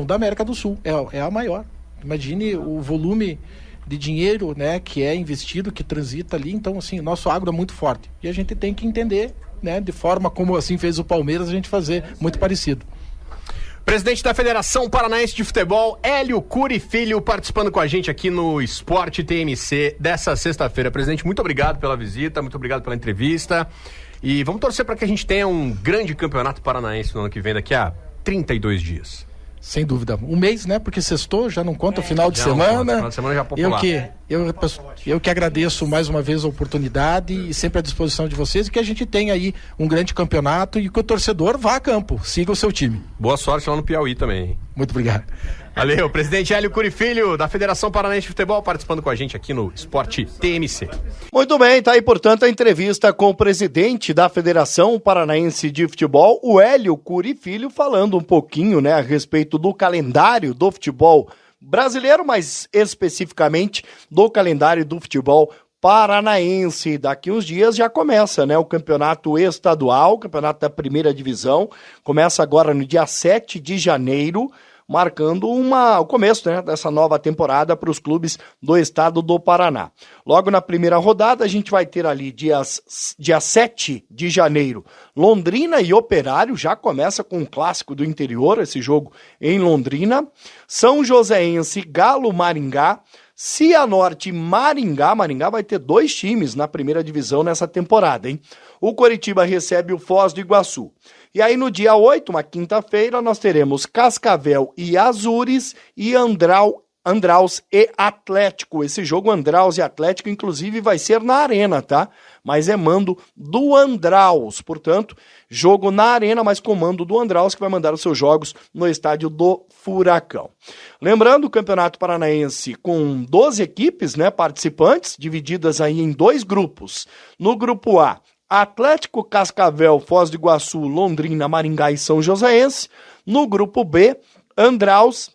da América do Sul. É a maior. Imagine o volume de dinheiro, né, que é investido, que transita ali. Então, assim, o nosso agro é muito forte. E a gente tem que entender, né, de forma como assim fez o Palmeiras, a gente fazer muito parecido. Presidente da Federação Paranaense de Futebol, Hélio Cury Filho, participando com a gente aqui no Esporte TMC dessa sexta-feira. Presidente, muito obrigado pela visita, muito obrigado pela entrevista. E vamos torcer para que a gente tenha um grande campeonato paranaense no ano que vem, daqui a 32 dias. Sem dúvida. Um mês, né? Porque sextou, já não conta o final de semana. Final de semana já é popular. Eu que agradeço mais uma vez a oportunidade e sempre à disposição de vocês, e que a gente tenha aí um grande campeonato e que o torcedor vá a campo, siga o seu time. Boa sorte lá no Piauí também. Muito obrigado. Valeu, presidente Hélio Cury Filho, da Federação Paranaense de Futebol, participando com a gente aqui no Esporte TMC. Muito bem, tá aí, portanto, a entrevista com o presidente da Federação Paranaense de Futebol, o Hélio Cury Filho, falando um pouquinho, né, a respeito do calendário do futebol brasileiro, mas especificamente do calendário do futebol paranaense. Daqui uns dias já começa, né, o campeonato estadual, o campeonato da primeira divisão, começa agora no dia 7 de janeiro, marcando o começo, né, dessa nova temporada para os clubes do estado do Paraná. Logo na primeira rodada, a gente vai ter ali dia 7 de janeiro, Londrina e Operário, já começa com um clássico do interior, esse jogo em Londrina. São Joséense, Galo, Maringá, Cianorte, Maringá vai ter 2 times na primeira divisão nessa temporada, hein? O Coritiba recebe o Foz do Iguaçu. E aí no dia 8, uma quinta-feira, nós teremos Cascavel e Azures e Andraus e Atlético. Esse jogo Andraus e Atlético, inclusive, vai ser na Arena, tá? Mas é mando do Andraus. Portanto, jogo na Arena, mas comando do Andraus, que vai mandar os seus jogos no estádio do Furacão. Lembrando, o Campeonato Paranaense com 12 equipes, né, participantes, divididas aí em 2 grupos. No grupo A, Atlético, Cascavel, Foz do Iguaçu, Londrina, Maringá e São Joséense. No grupo B, Andraus,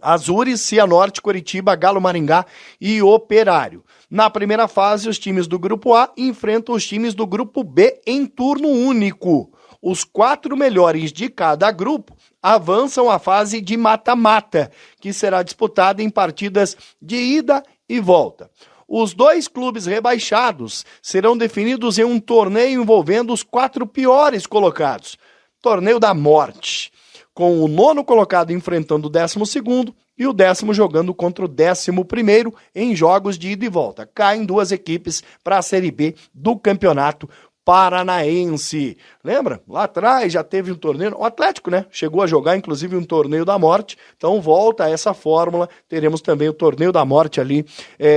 Azures, Cianorte, Coritiba, Galo, Maringá e Operário. Na primeira fase, os times do grupo A enfrentam os times do grupo B em turno único. Os 4 melhores de cada grupo avançam à fase de mata-mata, que será disputada em partidas de ida e volta. Os 2 clubes rebaixados serão definidos em um torneio envolvendo os 4 piores colocados. Torneio da morte, com o 9º colocado enfrentando o 12º e o 10º jogando contra o 11º em jogos de ida e volta. Caem 2 equipes para a Série B do Campeonato Paranaense. Lembra? Lá atrás já teve um torneio, o Atlético, né? Chegou a jogar inclusive um torneio da morte, então volta a essa fórmula, teremos também o torneio da morte ali,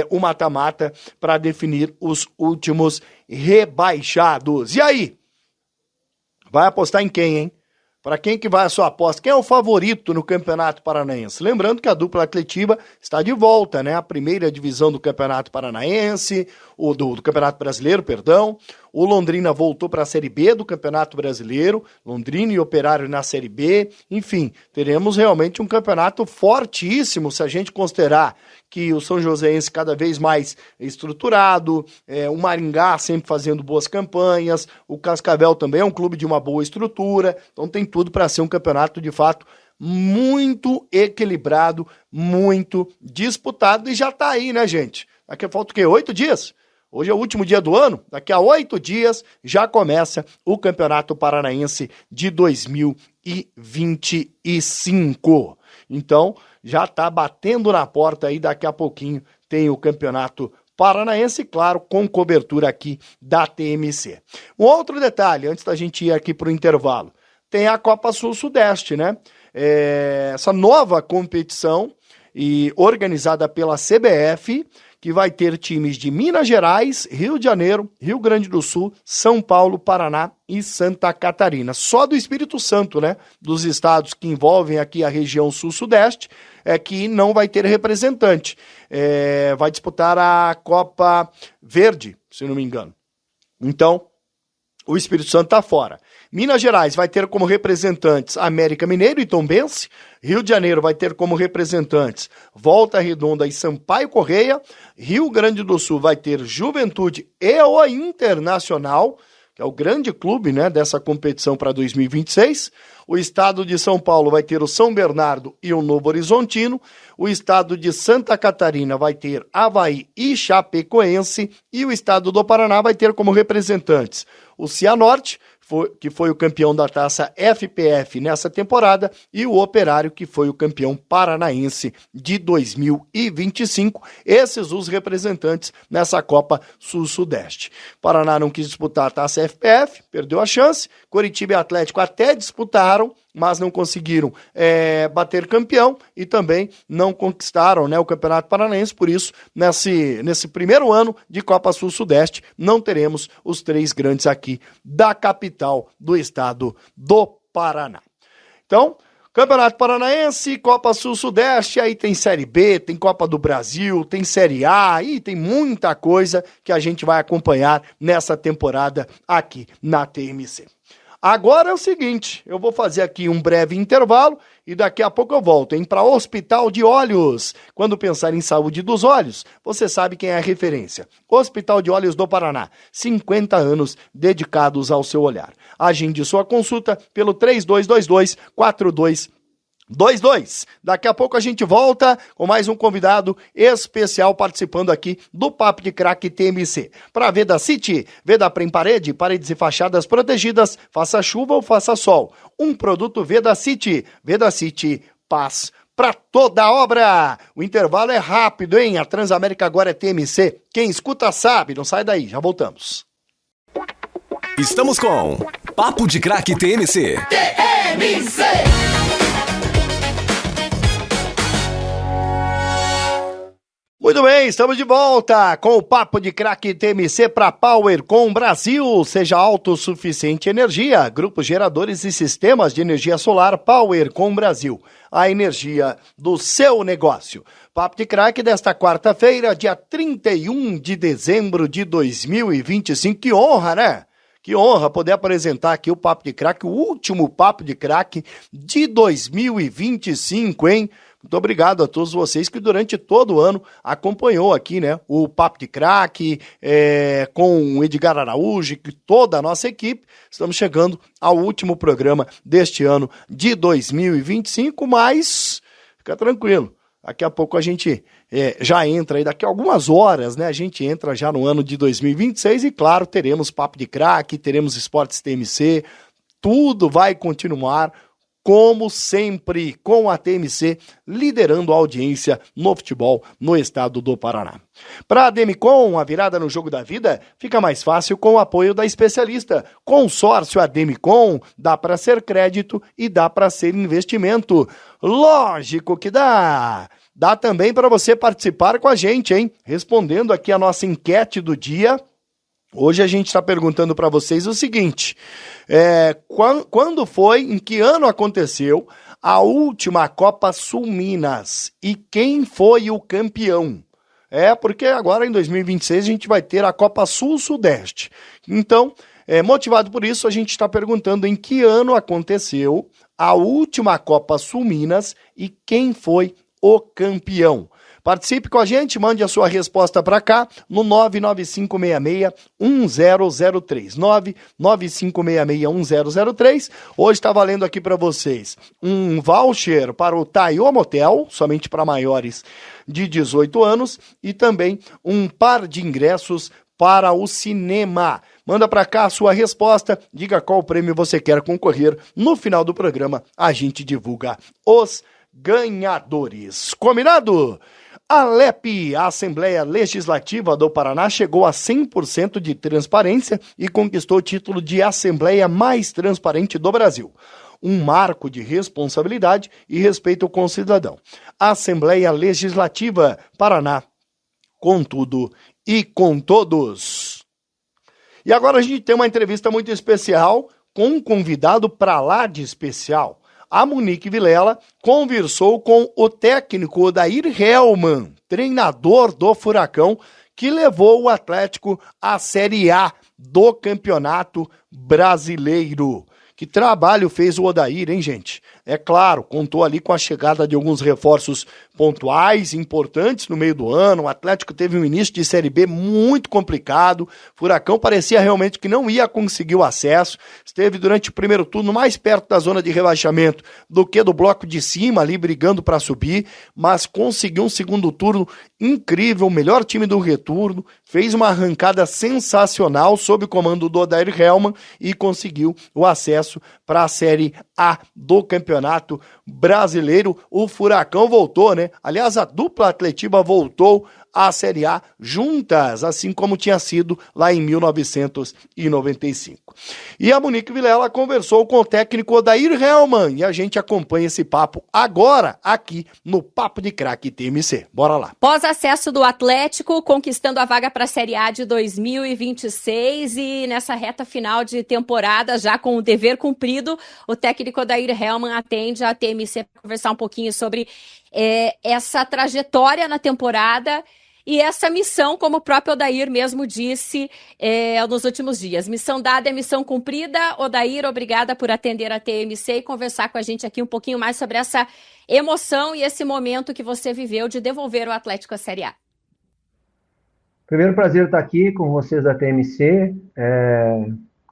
o mata-mata para definir os últimos rebaixados. E aí? Vai apostar em quem, hein? Para quem que vai a sua aposta? Quem é o favorito no Campeonato Paranaense? Lembrando que a dupla Atletiba está de volta, né? A primeira divisão do Campeonato Paranaense, do Campeonato Brasileiro, perdão. O Londrina voltou para a Série B do Campeonato Brasileiro, Londrina e Operário na Série B. Enfim, teremos realmente um campeonato fortíssimo, se a gente considerar que o São Joséense cada vez mais estruturado, o Maringá sempre fazendo boas campanhas, o Cascavel também é um clube de uma boa estrutura, então tem tudo para ser um campeonato de fato muito equilibrado, muito disputado e já tá aí, né, gente? Daqui falta o quê? 8 dias? Hoje é o último dia do ano, daqui a 8 dias já começa o Campeonato Paranaense de 2025. Então, já está batendo na porta aí, daqui a pouquinho tem o Campeonato Paranaense, claro, com cobertura aqui da TMC. Um outro detalhe, antes da gente ir aqui para o intervalo, tem a Copa Sul-Sudeste, né? Essa nova competição organizada pela CBF, que vai ter times de Minas Gerais, Rio de Janeiro, Rio Grande do Sul, São Paulo, Paraná e Santa Catarina. Só do Espírito Santo, né? Dos estados que envolvem aqui a região sul-sudeste, que não vai ter representante. Vai disputar a Copa Verde, se não me engano. Então, o Espírito Santo está fora. Minas Gerais vai ter como representantes América Mineiro e Tombense. Rio de Janeiro vai ter como representantes Volta Redonda e Sampaio Correia. Rio Grande do Sul vai ter Juventude e o Internacional, que é o grande clube, né, dessa competição para 2026. O estado de São Paulo vai ter o São Bernardo e o Novo Horizontino. O estado de Santa Catarina vai ter Avaí e Chapecoense. E o estado do Paraná vai ter como representantes o Cianorte, que foi o campeão da taça FPF nessa temporada, e o Operário, que foi o campeão paranaense de 2025. Esses os representantes nessa Copa Sul-Sudeste. Paraná não quis disputar a taça FPF, perdeu a chance. Coritiba e Atlético até disputaram, mas não conseguiram bater campeão e também não conquistaram, né, o Campeonato Paranaense. Por isso, nesse primeiro ano de Copa Sul-Sudeste, não teremos os 3 grandes aqui da capital do estado do Paraná. Então, Campeonato Paranaense, Copa Sul-Sudeste, aí tem Série B, tem Copa do Brasil, tem Série A, e tem muita coisa que a gente vai acompanhar nessa temporada aqui na TMC. Agora é o seguinte, eu vou fazer aqui um breve intervalo e daqui a pouco eu volto, hein, para Hospital de Olhos. Quando pensar em saúde dos olhos, você sabe quem é a referência. Hospital de Olhos do Paraná, 50 anos dedicados ao seu olhar. Agende sua consulta pelo 3222-4222. Daqui a pouco a gente volta com mais um convidado especial participando aqui do Papo de Craque TMC. Para Veda City, Veda Prem Parede, paredes e fachadas protegidas, faça chuva ou faça sol. Um produto Veda City, paz para toda obra. O intervalo é rápido, hein? A Transamérica agora é TMC. Quem escuta sabe, não sai daí, já voltamos. Estamos com Papo de Craque TMC. Muito bem, estamos de volta com o Papo de Craque TMC para Powercom Brasil. Seja autossuficiente em energia. Grupos Geradores e Sistemas de Energia Solar Powercom Brasil. A energia do seu negócio. Papo de Craque desta quarta-feira, dia 31 de dezembro de 2025. Que honra, né? Que honra poder apresentar aqui o Papo de Craque, o último Papo de Craque de 2025, hein? Muito obrigado a todos vocês que durante todo o ano acompanhou aqui, né, o Papo de Craque, com o Edgar Araújo e toda a nossa equipe. Estamos chegando ao último programa deste ano de 2025, mas fica tranquilo. Daqui a pouco a gente já entra aí, daqui a algumas horas, né? A gente entra já no ano de 2026 e, claro, teremos Papo de Craque, teremos Esportes TMC, tudo vai continuar como sempre, com a TMC liderando a audiência no futebol no estado do Paraná. Para a Ademicon, a virada no jogo da vida fica mais fácil com o apoio da especialista. Consórcio Ademicon, dá para ser crédito e dá para ser investimento. Lógico que dá! Dá também para você participar com a gente, hein? Respondendo aqui a nossa enquete do dia. Hoje a gente está perguntando para vocês o seguinte, quando foi, em que ano aconteceu a última Copa Sul Minas e quem foi o campeão? Porque agora em 2026 a gente vai ter a Copa Sul-Sudeste. Então, motivado por isso, a gente está perguntando em que ano aconteceu a última Copa Sul Minas e quem foi o campeão. Participe com a gente, mande a sua resposta para cá no 995661003. 995661003. Hoje está valendo aqui para vocês um voucher para o Taiô Motel, somente para maiores de 18 anos, e também um par de ingressos para o cinema. Manda para cá a sua resposta, diga qual prêmio você quer concorrer. No final do programa, a gente divulga os ganhadores. Combinado? A ALEP, a Assembleia Legislativa do Paraná, chegou a 100% de transparência e conquistou o título de Assembleia mais transparente do Brasil. Um marco de responsabilidade e respeito com o cidadão. A Assembleia Legislativa Paraná, com tudo e com todos. E agora a gente tem uma entrevista muito especial com um convidado para lá de especial. A Monique Vilela conversou com o técnico Odair Hellmann, treinador do Furacão, que levou o Atlético à Série A do Campeonato Brasileiro. Que trabalho fez o Odair, hein, gente? É claro, contou ali com a chegada de alguns reforços pontuais, importantes no meio do ano. O Atlético teve um início de Série B muito complicado. Furacão parecia realmente que não ia conseguir o acesso. Esteve durante o primeiro turno mais perto da zona de rebaixamento do que do bloco de cima, ali brigando para subir, mas conseguiu um segundo turno incrível, o melhor time do retorno, fez uma arrancada sensacional sob o comando do Odair Hellmann e conseguiu o acesso para a Série A do Campeonato Brasileiro. O Furacão voltou, né? Aliás, a dupla Atletiba voltou à Série A juntas, assim como tinha sido lá em 1995. E a Monique Vilela conversou com o técnico Odair Hellmann e a gente acompanha esse papo agora aqui no Papo de Craque TMC. Bora lá. Pós-acesso do Atlético, conquistando a vaga para a Série A de 2026 e nessa reta final de temporada, já com o dever cumprido, o técnico Odair Hellmann atende a TMC para conversar um pouquinho sobre essa trajetória na temporada e essa missão, como o próprio Odair mesmo disse nos últimos dias. Missão dada é missão cumprida. Odair, obrigada por atender a TMC e conversar com a gente aqui um pouquinho mais sobre essa emoção e esse momento que você viveu de devolver o Atlético à Série A. Primeiro, prazer estar aqui com vocês da TMC.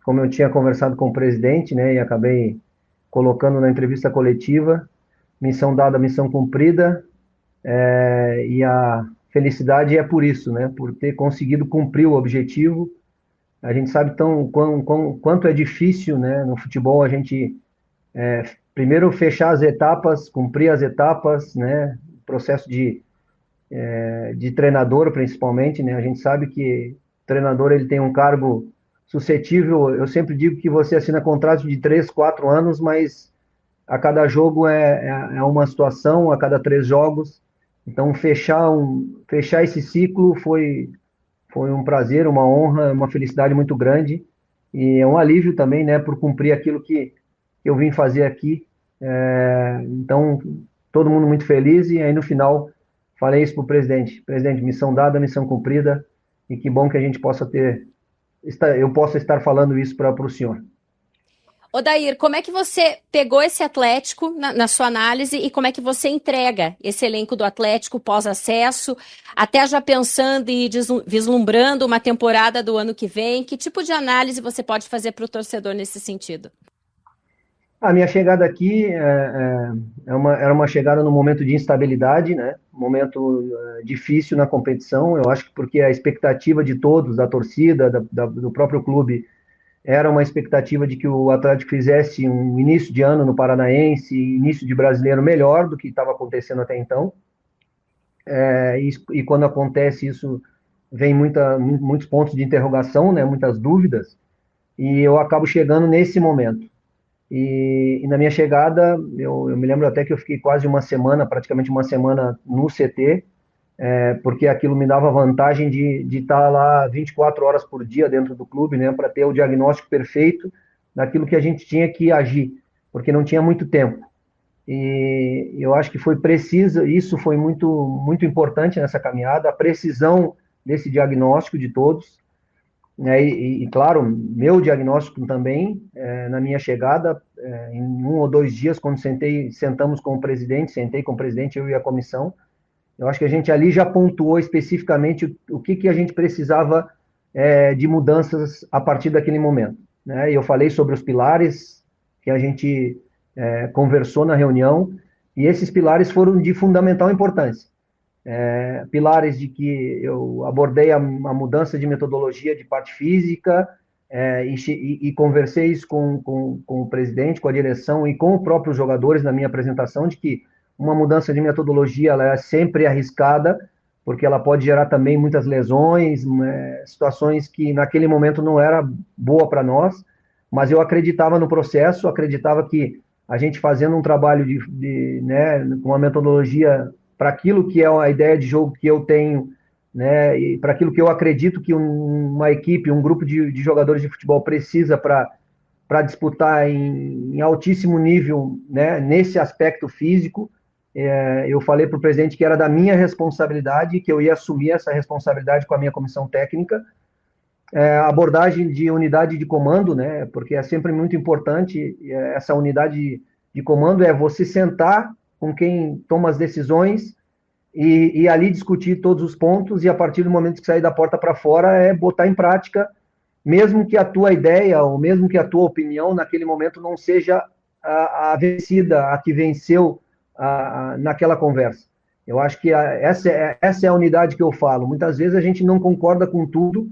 Como eu tinha conversado com o presidente, né, e acabei colocando na entrevista coletiva, missão dada, missão cumprida, e a felicidade é por isso, né? Por ter conseguido cumprir o objetivo. A gente sabe quanto é difícil, né? No futebol a gente primeiro fechar as etapas, cumprir as etapas, né? Processo de treinador, principalmente, né? A gente sabe que o treinador ele tem um cargo suscetível. Eu sempre digo que você assina contrato de 3, 4 anos, mas a cada jogo é uma situação, a cada 3 jogos. Então, fechar esse ciclo foi um prazer, uma honra, uma felicidade muito grande. E é um alívio também, né, por cumprir aquilo que eu vim fazer aqui. Então, todo mundo muito feliz. E aí, no final, falei isso para o presidente. Presidente, missão dada, missão cumprida. E que bom que a gente eu possa estar falando isso para o senhor. Odair, como é que você pegou esse Atlético na sua análise e como é que você entrega esse elenco do Atlético pós-acesso, até já pensando e vislumbrando uma temporada do ano que vem? Que tipo de análise você pode fazer para o torcedor nesse sentido? A minha chegada aqui era uma chegada num momento de instabilidade, né? Um momento difícil na competição. Eu acho que porque a expectativa de todos, da torcida, do próprio clube, era uma expectativa de que o Atlético fizesse um início de ano no Paranaense, início de brasileiro melhor do que estava acontecendo até então. E quando acontece isso, vem muitos pontos de interrogação, né, muitas dúvidas, e eu acabo chegando nesse momento. E na minha chegada, eu me lembro até que eu fiquei quase uma semana, praticamente uma semana no CT, porque aquilo me dava vantagem de estar lá 24 horas por dia dentro do clube, né, para ter o diagnóstico perfeito daquilo que a gente tinha que agir, porque não tinha muito tempo. E eu acho que foi preciso, isso foi muito, muito importante nessa caminhada, a precisão desse diagnóstico de todos, né, e claro, meu diagnóstico também, na minha chegada, em 1 ou 2 dias, quando sentamos com o presidente, eu e a comissão, eu acho que a gente ali já pontuou especificamente o que a gente precisava de mudanças a partir daquele momento, né? E eu falei sobre os pilares que a gente conversou na reunião, e esses pilares foram de fundamental importância. Pilares de que eu abordei a mudança de metodologia de parte física, e conversei isso com o presidente, com a direção e com os próprios jogadores na minha apresentação, de que uma mudança de metodologia ela é sempre arriscada, porque ela pode gerar também muitas lesões, situações que naquele momento não era boa para nós, mas eu acreditava no processo, acreditava que a gente fazendo um trabalho né, com uma metodologia para aquilo que é a ideia de jogo que eu tenho, né, e para aquilo que eu acredito que uma equipe, um grupo de jogadores de futebol precisa para disputar em altíssimo nível, né, nesse aspecto físico. Eu falei para o presidente que era da minha responsabilidade, que eu ia assumir essa responsabilidade com a minha comissão técnica. A abordagem de unidade de comando, né, porque é sempre muito importante essa unidade de comando, você sentar com quem toma as decisões e ali discutir todos os pontos, e a partir do momento que sair da porta para fora botar em prática, mesmo que a tua ideia ou mesmo que a tua opinião naquele momento não seja a vencida, a que venceu naquela conversa. Eu acho que essa é a unidade que eu falo. Muitas vezes a gente não concorda com tudo,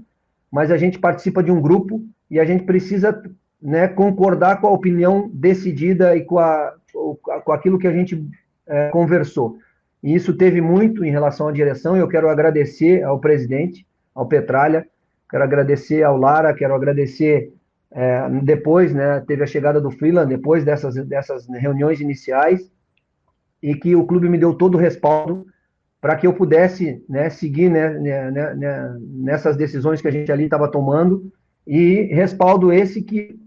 mas a gente participa de um grupo e a gente precisa, né, concordar com a opinião decidida e com aquilo que a gente conversou. E isso teve muito em relação à direção, e eu quero agradecer ao presidente, ao Petralha, quero agradecer ao Lara, quero agradecer depois, né, teve a chegada do Freeland, depois dessas reuniões iniciais, e que o clube me deu todo o respaldo para que eu pudesse, né, seguir, né, nessas decisões que a gente ali estava tomando, e respaldo esse que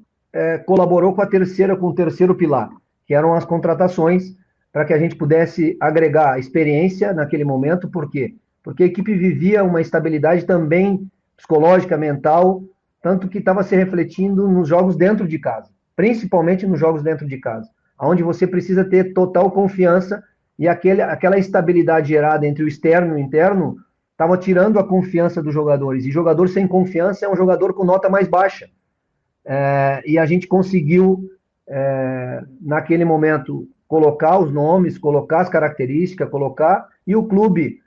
colaborou com o terceiro pilar, que eram as contratações, para que a gente pudesse agregar experiência naquele momento. Por quê? Porque a equipe vivia uma estabilidade também psicológica, mental, tanto que estava se refletindo nos jogos dentro de casa, principalmente nos jogos dentro de casa, onde você precisa ter total confiança, e aquela estabilidade gerada entre o externo e o interno estava tirando a confiança dos jogadores, e jogador sem confiança é um jogador com nota mais baixa. E a gente conseguiu, naquele momento, colocar os nomes, colocar as características, e o clube,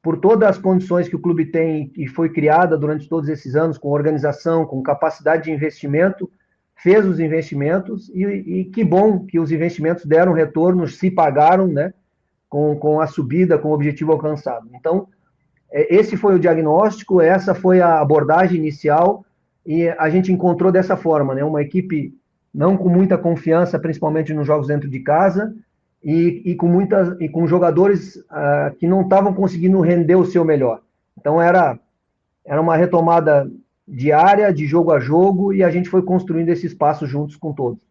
por todas as condições que o clube tem e foi criada durante todos esses anos, com organização, com capacidade de investimento, fez os investimentos, e que bom que os investimentos deram retorno, se pagaram, né, com a subida, com o objetivo alcançado. Então, esse foi o diagnóstico, essa foi a abordagem inicial, e a gente encontrou dessa forma, né, uma equipe não com muita confiança, principalmente nos jogos dentro de casa, e com jogadores que não estavam conseguindo render o seu melhor. Então, era uma retomada diária, de jogo a jogo, e a gente foi construindo esse espaço juntos com todos.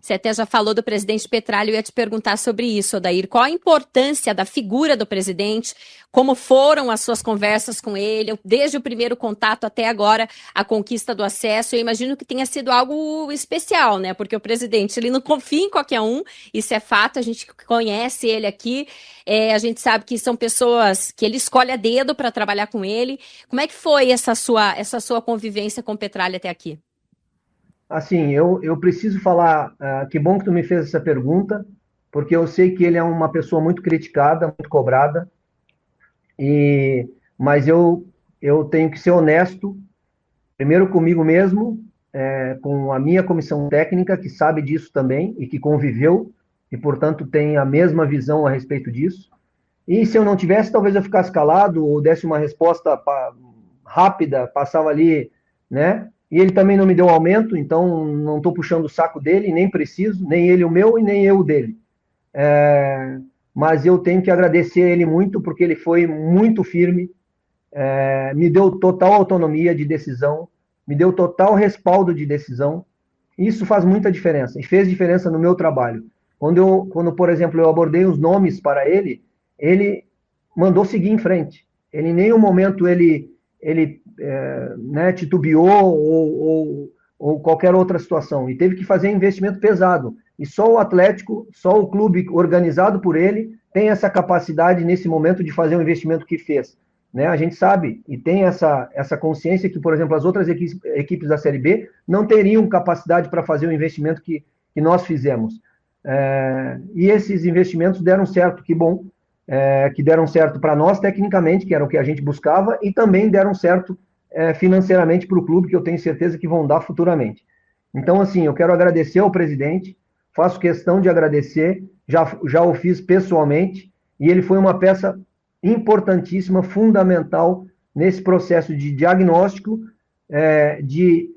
Você até já falou do presidente Petralha, eu ia te perguntar sobre isso, Odair. Qual a importância da figura do presidente? Como foram as suas conversas com ele, desde o primeiro contato até agora, a conquista do acesso? Eu imagino que tenha sido algo especial, né? Porque o presidente, ele não confia em qualquer um, isso é fato, a gente conhece ele aqui, a gente sabe que são pessoas que ele escolhe a dedo para trabalhar com ele. Como é que foi essa sua convivência com o Petralha até aqui? Assim, eu preciso falar, que bom que tu me fez essa pergunta, porque eu sei que ele é uma pessoa muito criticada, muito cobrada, mas eu tenho que ser honesto, primeiro comigo mesmo, com a minha comissão técnica, que sabe disso também, e que conviveu, e portanto tem a mesma visão a respeito disso. E se eu não tivesse, talvez eu ficasse calado, ou desse uma resposta rápida, passava ali, né? E ele também não me deu aumento, então não estou puxando o saco dele, nem preciso, nem ele o meu e nem eu o dele. mas eu tenho que agradecer ele muito, porque ele foi muito firme, me deu total autonomia de decisão, me deu total respaldo de decisão. Isso faz muita diferença, e fez diferença no meu trabalho. Quando, por exemplo, eu abordei os nomes para ele mandou seguir em frente. Ele, em nenhum momento, ele titubeou ou qualquer outra situação. E teve que fazer investimento pesado. E só o Atlético, só o clube organizado por ele, tem essa capacidade, nesse momento, de fazer o investimento que fez. Né? A gente sabe e tem essa consciência que, por exemplo, as outras equipes da Série B não teriam capacidade para fazer o investimento que nós fizemos. E esses investimentos deram certo, que bom, que deram certo para nós tecnicamente, que era o que a gente buscava, e também deram certo financeiramente para o clube, que eu tenho certeza que vão dar futuramente. Então, assim, eu quero agradecer ao presidente, faço questão de agradecer, já o fiz pessoalmente, e ele foi uma peça importantíssima, fundamental, nesse processo de diagnóstico, de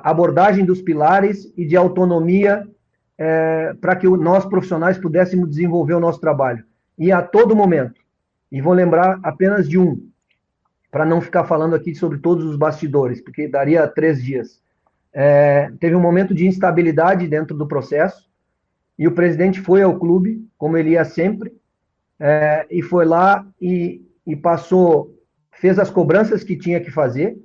abordagem dos pilares e de autonomia para que nós, profissionais, pudéssemos desenvolver o nosso trabalho. E a todo momento, e vou lembrar apenas de um, para não ficar falando aqui sobre todos os bastidores, porque daria 3 dias. Teve um momento de instabilidade dentro do processo, e o presidente foi ao clube, como ele ia sempre, e foi lá e fez as cobranças que tinha que fazer,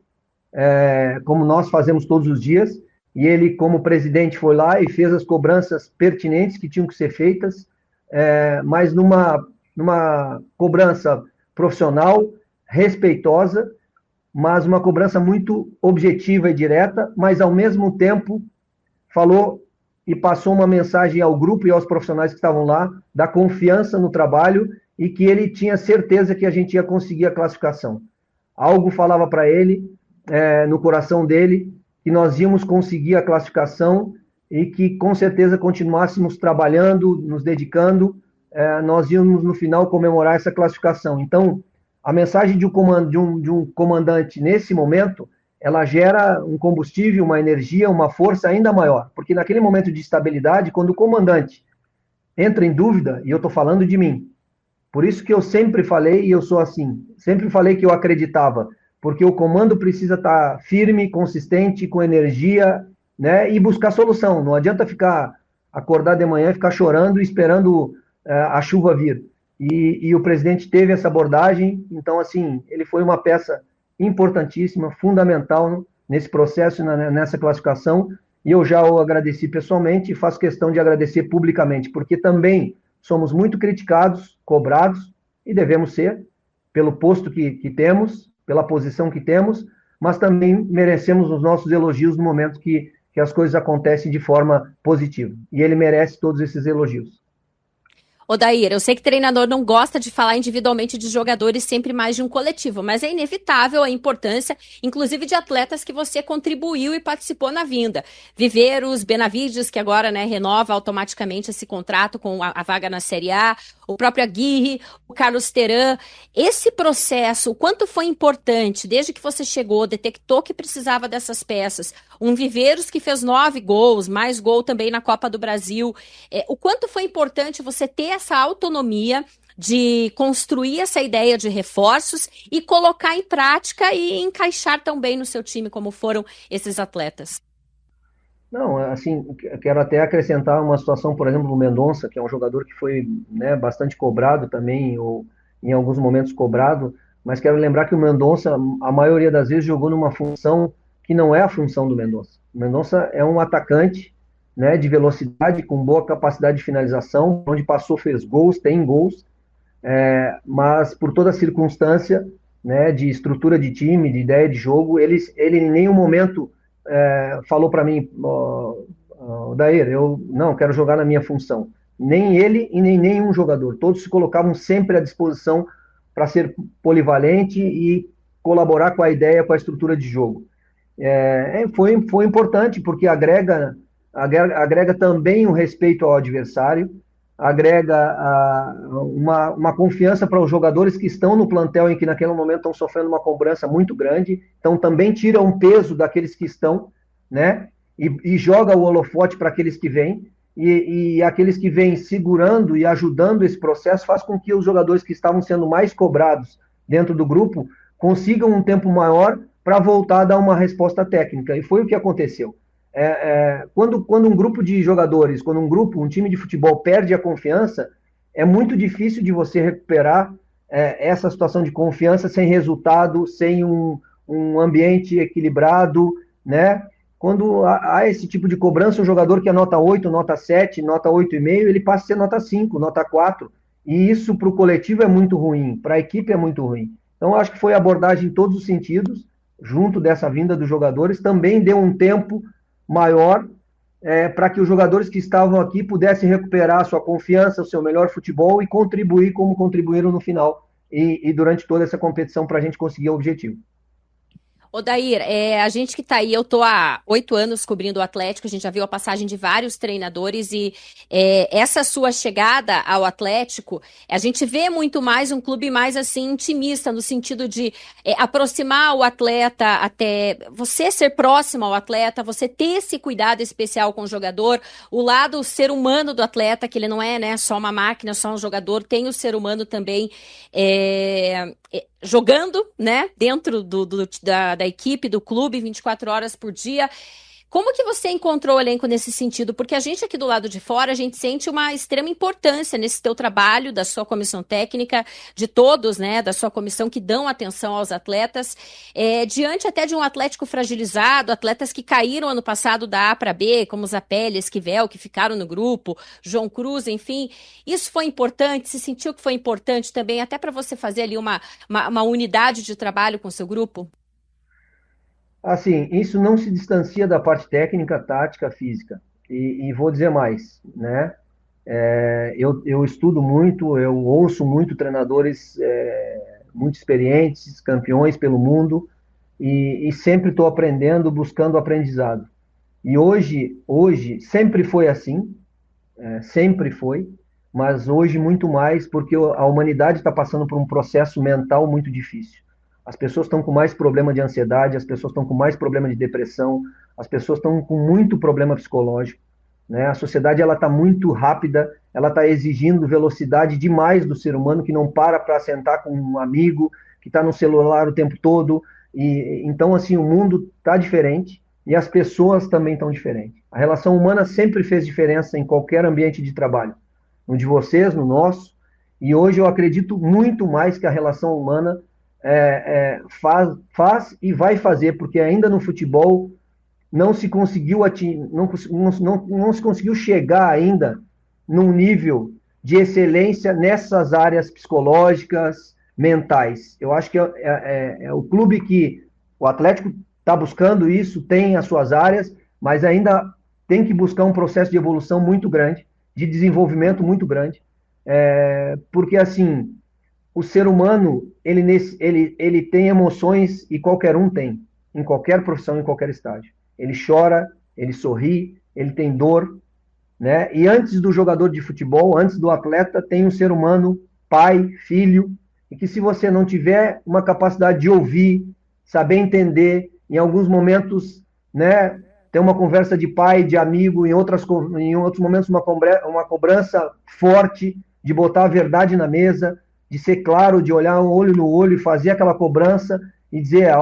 como nós fazemos todos os dias, e ele, como presidente, foi lá e fez as cobranças pertinentes que tinham que ser feitas, mas numa cobrança profissional, respeitosa, mas uma cobrança muito objetiva e direta, mas ao mesmo tempo falou e passou uma mensagem ao grupo e aos profissionais que estavam lá, da confiança no trabalho e que ele tinha certeza que a gente ia conseguir a classificação. Algo falava para ele, no coração dele, que nós íamos conseguir a classificação e que com certeza continuássemos trabalhando, nos dedicando, nós íamos no final comemorar essa classificação. Então, a mensagem de um comandante nesse momento, ela gera um combustível, uma energia, uma força ainda maior, porque naquele momento de estabilidade, quando o comandante entra em dúvida, e eu estou falando de mim, por isso que eu sempre falei, e eu sou assim, sempre falei que eu acreditava, porque o comando precisa estar firme, consistente, com energia, né, e buscar solução. Não adianta acordar de manhã e ficar chorando e esperando a chuva vir. E o presidente teve essa abordagem, então, assim, ele foi uma peça importantíssima, fundamental nesse processo, nessa classificação, e eu já o agradeci pessoalmente e faço questão de agradecer publicamente, porque também somos muito criticados, cobrados, e devemos ser, pelo posto que temos, pela posição que temos, mas também merecemos os nossos elogios no momento que as coisas acontecem de forma positiva. E ele merece todos esses elogios. Odair, eu sei que treinador não gosta de falar individualmente de jogadores, sempre mais de um coletivo, mas é inevitável a importância, inclusive de atletas que você contribuiu e participou na vinda. Viveiros, Benavides, que agora renova automaticamente esse contrato com a vaga na Série A, o próprio Aguirre, o Carlos Teran. Esse processo, o quanto foi importante, desde que você chegou, detectou que precisava dessas peças, um Viveiros que fez 9 gols, mais gol também na Copa do Brasil, o quanto foi importante você ter essa autonomia de construir essa ideia de reforços e colocar em prática e encaixar tão bem no seu time como foram esses atletas? Não, assim, quero até acrescentar uma situação, por exemplo, o Mendonça, que é um jogador que foi bastante cobrado também, ou em alguns momentos cobrado, mas quero lembrar que o Mendonça, a maioria das vezes, jogou numa função que não é a função do Mendonça. O Mendonça é um atacante, de velocidade, com boa capacidade de finalização, onde passou fez gols, tem gols, mas por toda a circunstância, de estrutura de time, de ideia de jogo, ele em nenhum momento falou para mim, Odair, eu não quero jogar na minha função. Nem ele e nem nenhum jogador. Todos se colocavam sempre à disposição para ser polivalente e colaborar com a ideia, com a estrutura de jogo. Foi importante, porque agrega também um respeito ao adversário, agrega uma confiança para os jogadores que estão no plantel e que naquele momento estão sofrendo uma cobrança muito grande, então também tira um peso daqueles que estão, e joga o holofote para aqueles que vêm, e aqueles que vêm segurando e ajudando esse processo faz com que os jogadores que estavam sendo mais cobrados dentro do grupo consigam um tempo maior para voltar a dar uma resposta técnica. E foi o que aconteceu. Quando um grupo de jogadores, quando um time de futebol perde a confiança, é muito difícil de você recuperar essa situação de confiança sem resultado, sem um ambiente equilibrado, né? Quando há esse tipo de cobrança, o jogador que é nota 8, nota 7, nota 8,5, ele passa a ser nota 5, nota 4. E isso para o coletivo é muito ruim, para a equipe é muito ruim. Então, acho que foi abordagem em todos os sentidos, junto dessa vinda dos jogadores. Também deu um tempo maior para que os jogadores que estavam aqui pudessem recuperar a sua confiança, o seu melhor futebol e contribuir como contribuíram no final e durante toda essa competição para a gente conseguir o objetivo. Odair, a gente que tá aí, eu tô há 8 anos cobrindo o Atlético, a gente já viu a passagem de vários treinadores e essa sua chegada ao Atlético, a gente vê muito mais um clube mais assim intimista, no sentido de aproximar o atleta, até você ser próximo ao atleta, você ter esse cuidado especial com o jogador, o lado ser humano do atleta, que ele não é, né, só uma máquina, só um jogador, tem o ser humano também jogando, né, dentro da equipe, do clube, 24 horas por dia. Como que você encontrou o elenco nesse sentido? Porque a gente aqui do lado de fora, a gente sente uma extrema importância nesse teu trabalho, da sua comissão técnica, de todos, né, da sua comissão que dão atenção aos atletas, diante até de um Atlético fragilizado, atletas que caíram ano passado da A para B, como Zapelli, Esquivel, que ficaram no grupo, João Cruz, enfim. Isso foi importante? Se sentiu que foi importante também, até para você fazer ali uma unidade de trabalho com o seu grupo? Assim, isso não se distancia da parte técnica, tática, física. E vou dizer mais, né? Eu estudo muito, eu ouço muito treinadores muito experientes, campeões pelo mundo, e sempre estou aprendendo, buscando aprendizado. E hoje sempre foi assim, sempre foi, mas hoje muito mais, porque a humanidade está passando por um processo mental muito difícil. As pessoas estão com mais problema de ansiedade, as pessoas estão com mais problema de depressão, as pessoas estão com muito problema psicológico, né? A sociedade está muito rápida, ela está exigindo velocidade demais do ser humano, que não para sentar com um amigo, que está no celular o tempo todo. Então, assim, o mundo está diferente e as pessoas também estão diferentes. A relação humana sempre fez diferença em qualquer ambiente de trabalho, no de vocês, no nosso, e hoje eu acredito muito mais que a relação humana faz e vai fazer, porque ainda no futebol não se conseguiu não se conseguiu chegar ainda num nível de excelência nessas áreas psicológicas, mentais. Eu acho que é o clube que o Atlético está buscando isso, tem as suas áreas, mas ainda tem que buscar um processo de evolução muito grande, de desenvolvimento muito grande, porque assim, o ser humano, ele tem emoções e qualquer um tem, em qualquer profissão, em qualquer estágio. Ele chora, ele sorri, ele tem dor, né? E antes do jogador de futebol, antes do atleta, tem um ser humano, pai, filho, e que se você não tiver uma capacidade de ouvir, saber entender, em alguns momentos, né, ter uma conversa de pai, de amigo, em outros momentos uma cobrança forte, de botar a verdade na mesa, de ser claro, de olhar um olho no olho e fazer aquela cobrança e dizer,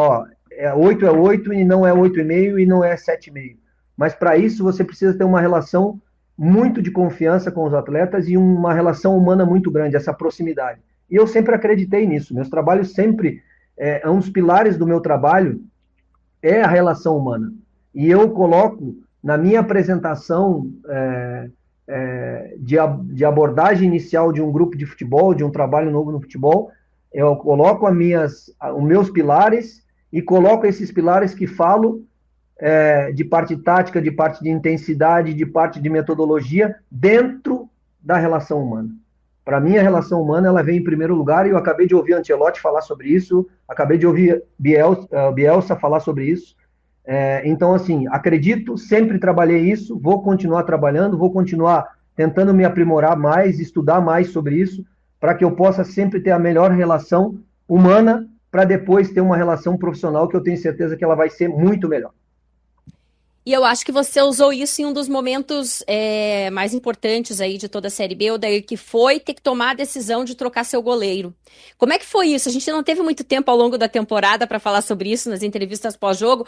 8 é 8 e não é 8,5 e não é 7,5. Mas para isso você precisa ter uma relação muito de confiança com os atletas e uma relação humana muito grande, essa proximidade. E eu sempre acreditei nisso. Meus trabalhos sempre, um dos pilares do meu trabalho é a relação humana. E eu coloco na minha apresentação de abordagem inicial de um grupo de futebol, de um trabalho novo no futebol, eu coloco os meus pilares e coloco esses pilares que falo de parte tática, de parte de intensidade, de parte de metodologia dentro da relação humana. Para mim, a relação humana ela vem em primeiro lugar e eu acabei de ouvir Ancelotti falar sobre isso, acabei de ouvir Bielsa falar sobre isso. Então, assim, acredito, sempre trabalhei isso, vou continuar trabalhando, vou continuar tentando me aprimorar mais, estudar mais sobre isso, para que eu possa sempre ter a melhor relação humana, para depois ter uma relação profissional que eu tenho certeza que ela vai ser muito melhor. E eu acho que você usou isso em um dos momentos mais importantes aí de toda a Série B, Odair, que foi ter que tomar a decisão de trocar seu goleiro. Como é que foi isso? A gente não teve muito tempo ao longo da temporada para falar sobre isso nas entrevistas pós-jogo.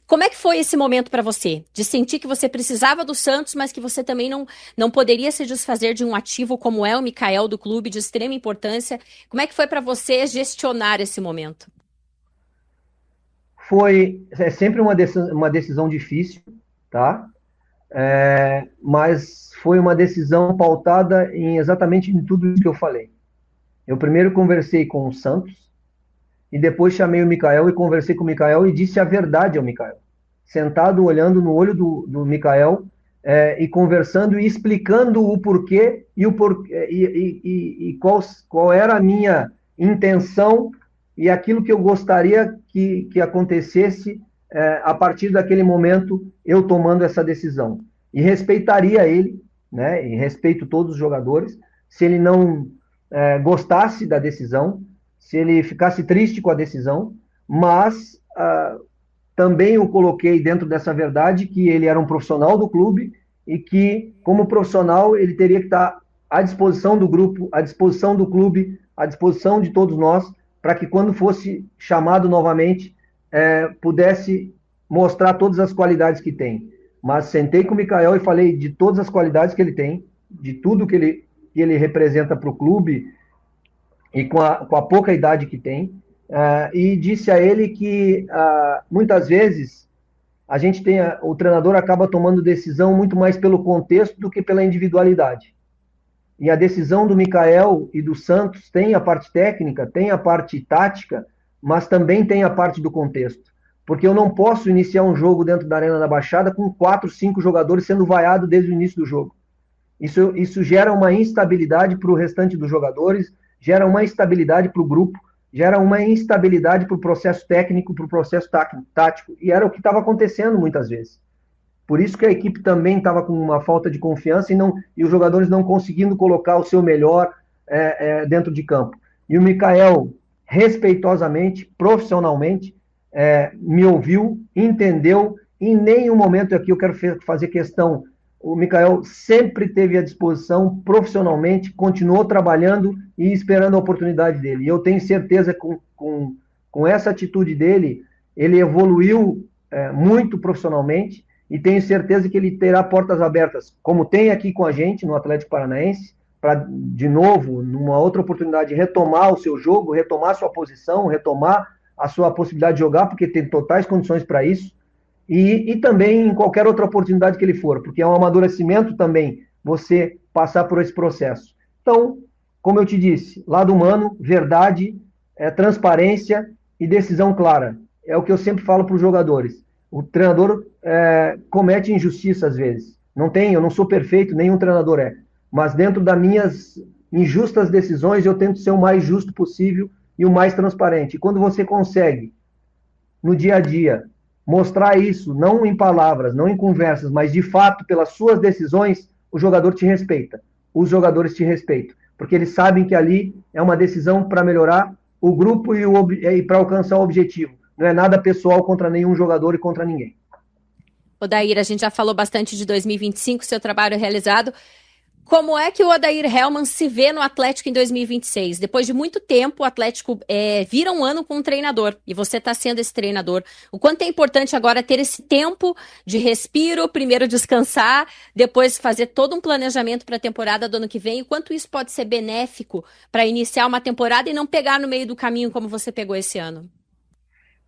Como é que foi esse momento para você? De sentir que você precisava do Santos, mas que você também não poderia se desfazer de um ativo como é o Mikael do clube, de extrema importância. Como é que foi para você gestionar esse momento? É sempre uma decisão difícil, tá? Mas foi uma decisão pautada exatamente em tudo isso que eu falei. Eu primeiro conversei com o Santos, e depois chamei o Mikael e conversei com o Mikael e disse a verdade ao Mikael. Sentado, olhando no olho do Mikael, e conversando e explicando o porquê e qual era a minha intenção e aquilo que eu gostaria que acontecesse a partir daquele momento, eu tomando essa decisão. E respeitaria ele, né? E respeito todos os jogadores, se ele não gostasse da decisão, se ele ficasse triste com a decisão, mas também eu coloquei dentro dessa verdade que ele era um profissional do clube e que, como profissional, ele teria que estar à disposição do grupo, à disposição do clube, à disposição de todos nós, para que quando fosse chamado novamente, pudesse mostrar todas as qualidades que tem. Mas sentei com o Mikael e falei de todas as qualidades que ele tem, de tudo que ele representa para o clube, e com a pouca idade que tem, e disse a ele que muitas vezes o treinador acaba tomando decisão muito mais pelo contexto do que pela individualidade. E a decisão do Mikael e do Santos tem a parte técnica, tem a parte tática, mas também tem a parte do contexto. Porque eu não posso iniciar um jogo dentro da Arena da Baixada com 4, 5 jogadores sendo vaiados desde o início do jogo. Isso gera uma instabilidade para o restante dos jogadores, gera uma instabilidade para o grupo, gera uma instabilidade para o processo técnico, para o processo tático, e era o que estava acontecendo muitas vezes. Por isso que a equipe também estava com uma falta de confiança e os jogadores não conseguindo colocar o seu melhor dentro de campo. E o Mikael, respeitosamente, profissionalmente, me ouviu, entendeu, em nenhum momento aqui eu quero fazer questão. O Mikael sempre teve à disposição profissionalmente, continuou trabalhando e esperando a oportunidade dele. E eu tenho certeza que com essa atitude dele, ele evoluiu muito profissionalmente e tenho certeza que ele terá portas abertas, como tem aqui com a gente no Atlético Paranaense, para, de novo, numa outra oportunidade, retomar o seu jogo, retomar a sua posição, retomar a sua possibilidade de jogar, porque tem totais condições para isso. E também em qualquer outra oportunidade que ele for, porque é um amadurecimento também você passar por esse processo. Então, como eu te disse, lado humano, verdade, transparência e decisão clara. É o que eu sempre falo para os jogadores. O treinador comete injustiça às vezes. Eu não sou perfeito, nenhum treinador é. Mas dentro das minhas injustas decisões, eu tento ser o mais justo possível e o mais transparente. E quando você consegue, no dia a dia, mostrar isso, não em palavras, não em conversas, mas de fato, pelas suas decisões, o jogador te respeita. Os jogadores te respeitam. Porque eles sabem que ali é uma decisão para melhorar o grupo e para alcançar o objetivo. Não é nada pessoal contra nenhum jogador e contra ninguém. Odair, a gente já falou bastante de 2025, seu trabalho realizado. Como é que o Odair Hellmann se vê no Atlético em 2026? Depois de muito tempo, o Atlético vira um ano com um treinador, e você está sendo esse treinador. O quanto é importante agora ter esse tempo de respiro, primeiro descansar, depois fazer todo um planejamento para a temporada do ano que vem, e quanto isso pode ser benéfico para iniciar uma temporada e não pegar no meio do caminho como você pegou esse ano?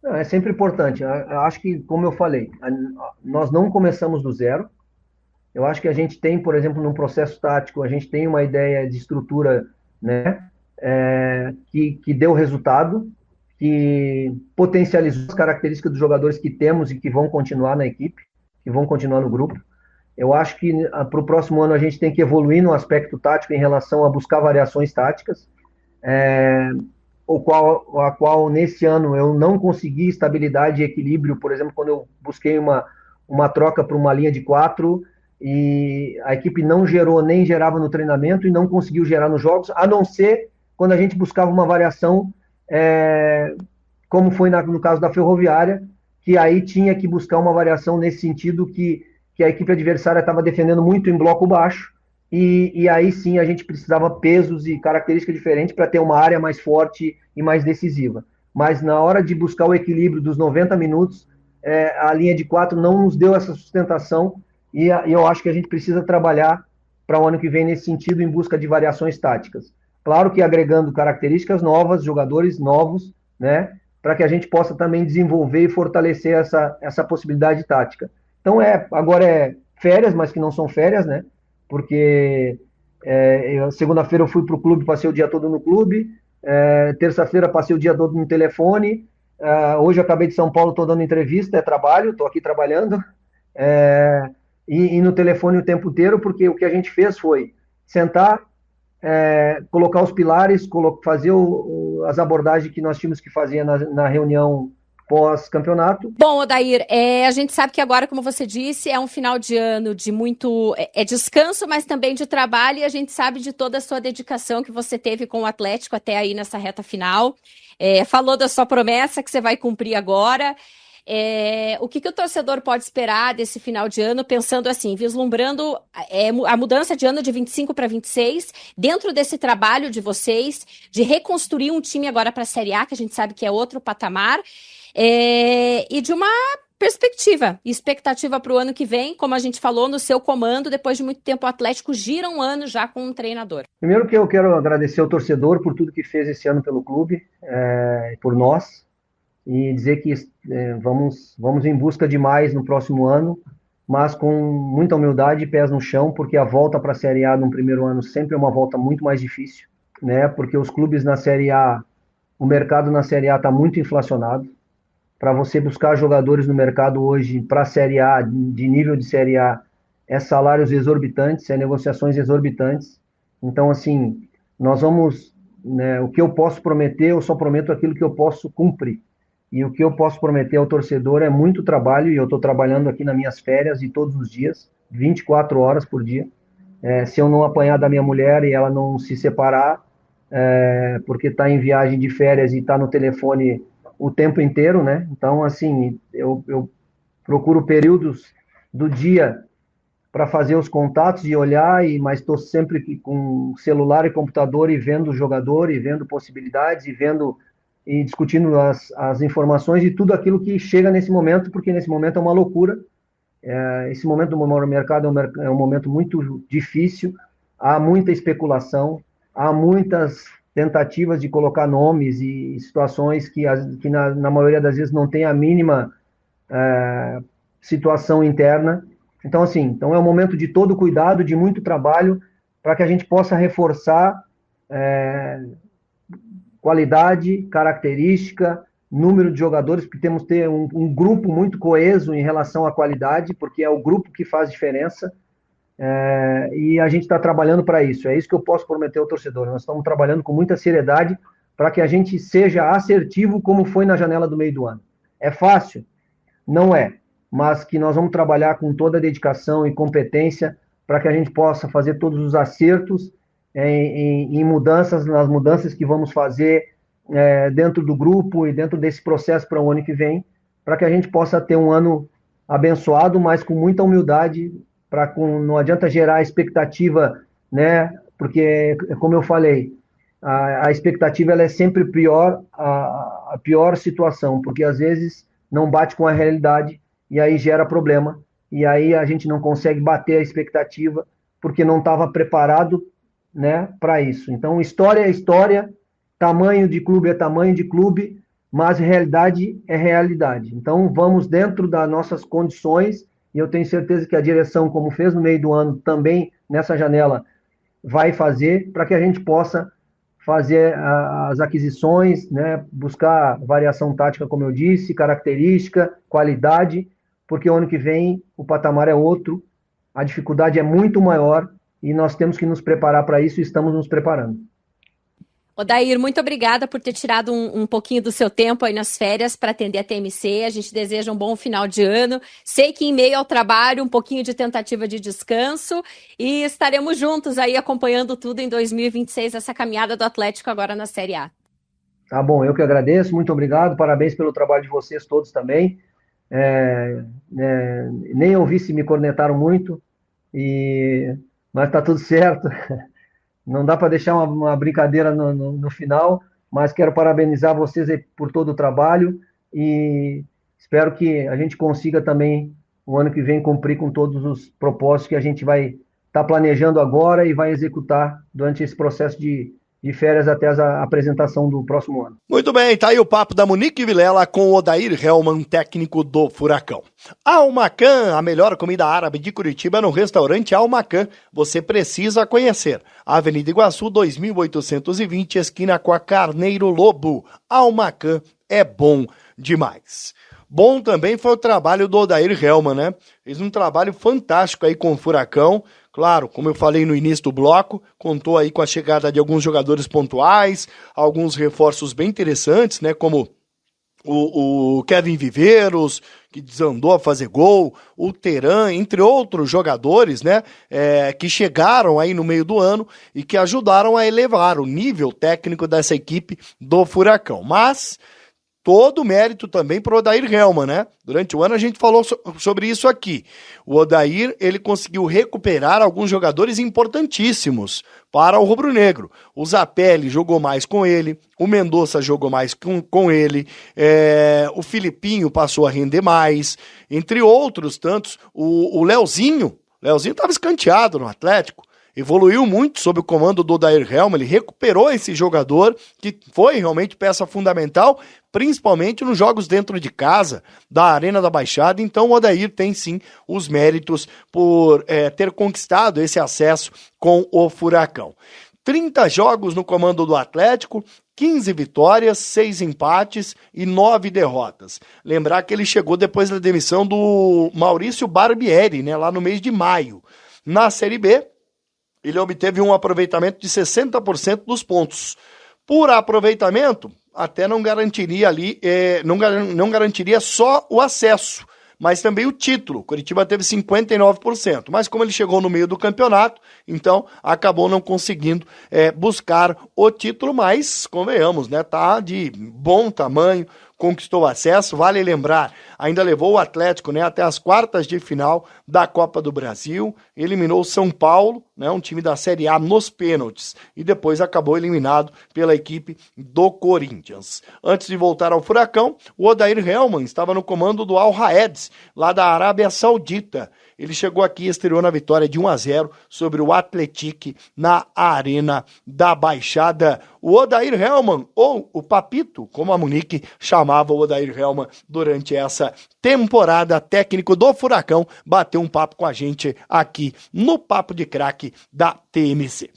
É sempre importante. Eu acho que, como eu falei, nós não começamos do zero. Eu acho que a gente tem, por exemplo, num processo tático, a gente tem uma ideia de estrutura, né, que deu resultado, que potencializou as características dos jogadores que temos e que vão continuar na equipe, que vão continuar no grupo. Eu acho que para o próximo ano a gente tem que evoluir no aspecto tático em relação a buscar variações táticas, a qual nesse ano eu não consegui estabilidade e equilíbrio, por exemplo, quando eu busquei uma troca para uma linha de 4, e a equipe não gerou, nem gerava no treinamento e não conseguiu gerar nos jogos, a não ser quando a gente buscava uma variação, como foi no caso da Ferroviária, que aí tinha que buscar uma variação nesse sentido que a equipe adversária estava defendendo muito em bloco baixo, e aí sim a gente precisava pesos e características diferentes para ter uma área mais forte e mais decisiva. Mas na hora de buscar o equilíbrio dos 90 minutos, a linha de 4 não nos deu essa sustentação, e eu acho que a gente precisa trabalhar para o ano que vem nesse sentido, em busca de variações táticas. Claro que agregando características novas, jogadores novos, né, para que a gente possa também desenvolver e fortalecer essa possibilidade tática. Então agora é férias, mas que não são férias, né? Porque segunda-feira eu fui para o clube, passei o dia todo no clube, terça-feira passei o dia todo no telefone, hoje eu acabei de São Paulo, estou dando entrevista, é trabalho, estou aqui trabalhando, e no telefone o tempo inteiro, porque o que a gente fez foi sentar, colocar os pilares, fazer as abordagens que nós tínhamos que fazer na reunião pós-campeonato. Bom, Odair, a gente sabe que agora, como você disse, é um final de ano de muito descanso, mas também de trabalho, e a gente sabe de toda a sua dedicação que você teve com o Atlético até aí nessa reta final. Falou da sua promessa que você vai cumprir agora. O que o torcedor pode esperar desse final de ano, pensando assim, vislumbrando a mudança de ano de 25 para 26, dentro desse trabalho de vocês, de reconstruir um time agora para a Série A, que a gente sabe que é outro patamar, e de uma perspectiva e expectativa para o ano que vem, como a gente falou, no seu comando, depois de muito tempo o Atlético gira um ano já com um treinador. Primeiro que eu quero agradecer ao torcedor por tudo que fez esse ano pelo clube, por nós, e dizer que vamos em busca de mais no próximo ano, mas com muita humildade e pés no chão, porque a volta para a Série A no primeiro ano sempre é uma volta muito mais difícil, né? Porque os clubes na Série A, o mercado na Série A está muito inflacionado. Para você buscar jogadores no mercado hoje para a Série A, de nível de Série A, é salários exorbitantes, é negociações exorbitantes. Então, assim, nós vamos, né, o que eu posso prometer, eu só prometo aquilo que eu posso cumprir. E o que eu posso prometer ao torcedor é muito trabalho, e eu estou trabalhando aqui nas minhas férias e todos os dias, 24 horas por dia. Se eu não apanhar da minha mulher e ela não se separar, porque está em viagem de férias e está no telefone o tempo inteiro, né? Então, assim, eu procuro períodos do dia para fazer os contatos e olhar, mas estou sempre com celular e computador e vendo o jogador, e vendo possibilidades, e discutindo as informações e tudo aquilo que chega nesse momento, porque nesse momento é uma loucura. Esse momento do mercado é um momento muito difícil, há muita especulação, há muitas tentativas de colocar nomes e situações que na maioria das vezes não tem a mínima situação interna. Então, assim, é um momento de todo cuidado, de muito trabalho, para que a gente possa reforçar qualidade, característica, número de jogadores, porque temos que ter um grupo muito coeso em relação à qualidade, porque é o grupo que faz diferença. E a gente está trabalhando para isso. É isso que eu posso prometer ao torcedor. Nós estamos trabalhando com muita seriedade para que a gente seja assertivo, como foi na janela do meio do ano. É fácil? Não é. Mas que nós vamos trabalhar com toda a dedicação e competência para que a gente possa fazer todos os acertos em mudanças, nas mudanças que vamos fazer dentro do grupo e dentro desse processo para o ano que vem, para que a gente possa ter um ano abençoado, mas com muita humildade, não adianta gerar expectativa, né? Porque, como eu falei, a expectativa ela é sempre a pior situação, porque às vezes não bate com a realidade e aí gera problema, e aí a gente não consegue bater a expectativa porque não estava preparado, né, para isso. Então, história é história, tamanho de clube é tamanho de clube, mas realidade é realidade. Então, vamos dentro das nossas condições, e eu tenho certeza que a direção, como fez no meio do ano, também nessa janela, vai fazer para que a gente possa fazer as aquisições, né, buscar variação tática, como eu disse, característica, qualidade, porque o ano que vem o patamar é outro, a dificuldade é muito maior, e nós temos que nos preparar para isso e estamos nos preparando. Odair, muito obrigada por ter tirado um pouquinho do seu tempo aí nas férias para atender a TMC. A gente deseja um bom final de ano. Sei que em meio ao trabalho, um pouquinho de tentativa de descanso, e estaremos juntos aí acompanhando tudo em 2026, essa caminhada do Atlético agora na Série A. Tá bom, eu que agradeço, muito obrigado, parabéns pelo trabalho de vocês todos também. Nem ouvi se me cornetaram muito, mas está tudo certo. Não dá para deixar uma brincadeira no final, mas quero parabenizar vocês aí por todo o trabalho e espero que a gente consiga também, o ano que vem, cumprir com todos os propósitos que a gente vai estar planejando agora e vai executar durante esse processo de férias até a apresentação do próximo ano. Muito bem, tá aí o papo da Monique Vilela com o Odair Hellmann, técnico do Furacão. Almacan, a melhor comida árabe de Curitiba no restaurante Almacan. Você precisa conhecer. Avenida Iguaçu, 2820, esquina com a Carneiro Lobo. Almacan é bom demais. Bom também foi o trabalho do Odair Hellmann, né? Fez um trabalho fantástico aí com o Furacão. Claro, como eu falei no início do bloco, contou aí com a chegada de alguns jogadores pontuais, alguns reforços bem interessantes, né? Como o Kevin Viveiros, que desandou a fazer gol, o Teran, entre outros jogadores, né? Que chegaram aí no meio do ano e que ajudaram a elevar o nível técnico dessa equipe do Furacão. Mas todo o mérito também para o Odair Hellmann, né? Durante o ano a gente falou sobre isso aqui. O Odair, ele conseguiu recuperar alguns jogadores importantíssimos para o rubro-negro. O Zapelli jogou mais com ele, o Mendonça jogou mais com ele, o Filipinho passou a render mais, entre outros tantos. O Leozinho estava escanteado no Atlético. Evoluiu muito sob o comando do Odair Hellmann, ele recuperou esse jogador que foi realmente peça fundamental, principalmente nos jogos dentro de casa, da Arena da Baixada. Então o Odair tem sim os méritos por ter conquistado esse acesso com o Furacão. 30 jogos no comando do Atlético, 15 vitórias, 6 empates e 9 derrotas. Lembrar que ele chegou depois da demissão do Maurício Barbieri, né, lá no mês de maio. Na Série B, ele obteve um aproveitamento de 60% dos pontos. Por aproveitamento, até não garantiria ali, não garantiria só o acesso, mas também o título. O Curitiba teve 59%, mas como ele chegou no meio do campeonato, então acabou não conseguindo buscar o título, mas convenhamos, né, tá de bom tamanho, conquistou acesso. Vale lembrar, ainda levou o Atlético, né, até as quartas de final da Copa do Brasil, eliminou o São Paulo, né, um time da Série A, nos pênaltis, e depois acabou eliminado pela equipe do Corinthians. Antes de voltar ao Furacão, o Odair Hellmann estava no comando do Al Raed, lá da Arábia Saudita. Ele chegou aqui e estreou na vitória de 1-0 sobre o Atlético na Arena da Baixada. O Odair Hellmann, ou o Papito, como a Monique chamava o Odair Hellmann durante essa temporada, técnico do Furacão, bateu um papo com a gente aqui no Papo de Craque da TMC.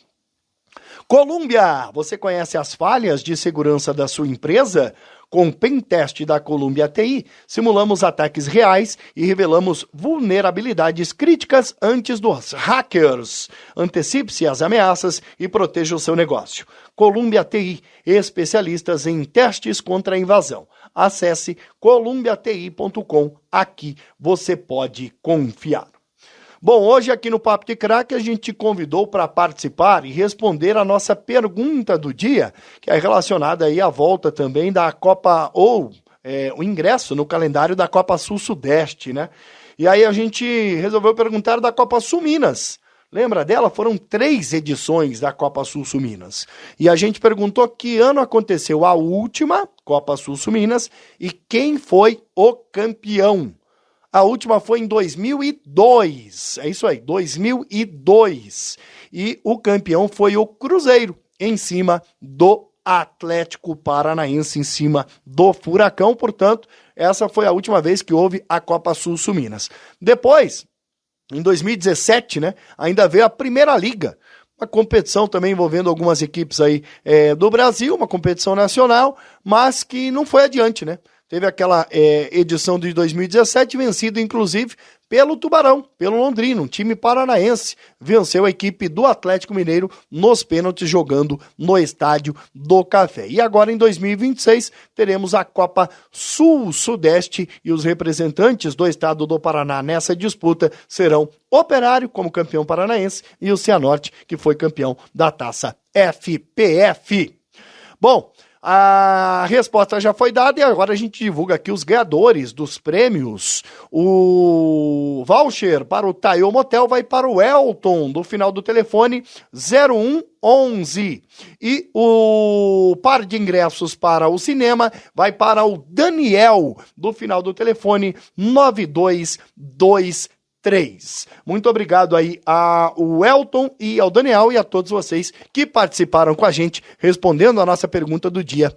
Colômbia, você conhece as falhas de segurança da sua empresa? Com o Pentest da Columbia TI, simulamos ataques reais e revelamos vulnerabilidades críticas antes dos hackers. Antecipe-se às ameaças e proteja o seu negócio. Columbia TI, especialistas em testes contra a invasão. Acesse columbiati.com, aqui você pode confiar. Bom, hoje aqui no Papo de Craque a gente te convidou para participar e responder a nossa pergunta do dia, que é relacionada aí à volta também da Copa, ou o ingresso no calendário da Copa Sul-Sudeste, né? E aí a gente resolveu perguntar da Copa Sul-Minas. Lembra dela? Foram 3 edições da Copa Sul-Minas. E a gente perguntou que ano aconteceu a última Copa Sul-Minas e quem foi o campeão. A última foi em 2002, é isso aí, 2002. E o campeão foi o Cruzeiro, em cima do Atlético Paranaense, em cima do Furacão. Portanto, essa foi a última vez que houve a Copa Sul-Minas. Depois, em 2017, né, ainda veio a Primeira Liga, uma competição também envolvendo algumas equipes aí do Brasil, uma competição nacional, mas que não foi adiante, né? Teve aquela edição de 2017, vencido inclusive pelo Tubarão, pelo Londrina, um time paranaense. Venceu a equipe do Atlético Mineiro nos pênaltis, jogando no Estádio do Café. E agora em 2026 teremos a Copa Sul-Sudeste e os representantes do estado do Paraná nessa disputa serão Operário, como campeão paranaense, e o Cianorte, que foi campeão da Taça FPF. Bom, A resposta já foi dada e agora a gente divulga aqui os ganhadores dos prêmios. O voucher para o Taio Motel vai para o Elton, do final do telefone 0111. E o par de ingressos para o cinema vai para o Daniel, do final do telefone 9223. Muito obrigado aí ao Elton e ao Daniel e a todos vocês que participaram com a gente, respondendo a nossa pergunta do dia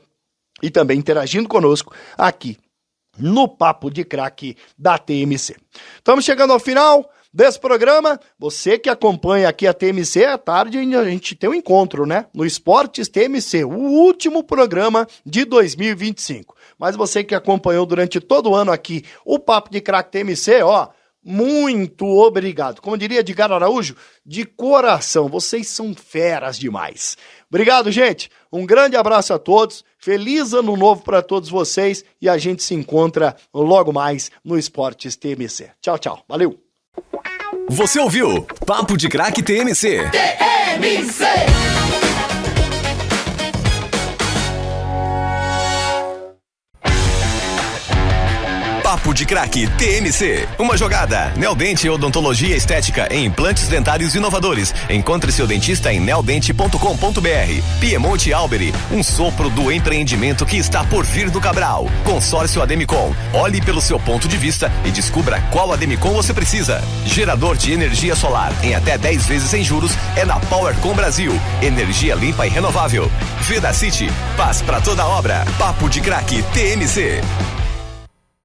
e também interagindo conosco aqui no Papo de Craque da TMC. Estamos chegando ao final desse programa. Você que acompanha aqui a TMC, à tarde a gente tem um encontro, né? No Esportes TMC, o último programa de 2025. Mas você que acompanhou durante todo o ano aqui o Papo de Craque TMC, ó, muito obrigado. Como diria Edgar Araújo, de coração, vocês são feras demais. Obrigado, gente. Um grande abraço a todos. Feliz ano novo para todos vocês e a gente se encontra logo mais no Esportes TMC. Tchau, tchau. Valeu. Você ouviu Papo de Craque TMC. TMC. Papo de Craque TMC. Uma jogada. Neodente Odontologia Estética em implantes dentários inovadores. Encontre seu dentista em neodente.com.br. Piemonte Alberi, um sopro do empreendimento que está por vir do Cabral. Consórcio Ademicon. Olhe pelo seu ponto de vista e descubra qual Ademicon você precisa. Gerador de energia solar em até 10 vezes sem juros é na PowerCom Brasil. Energia limpa e renovável. Veda City. Paz para toda obra. Papo de Craque TMC.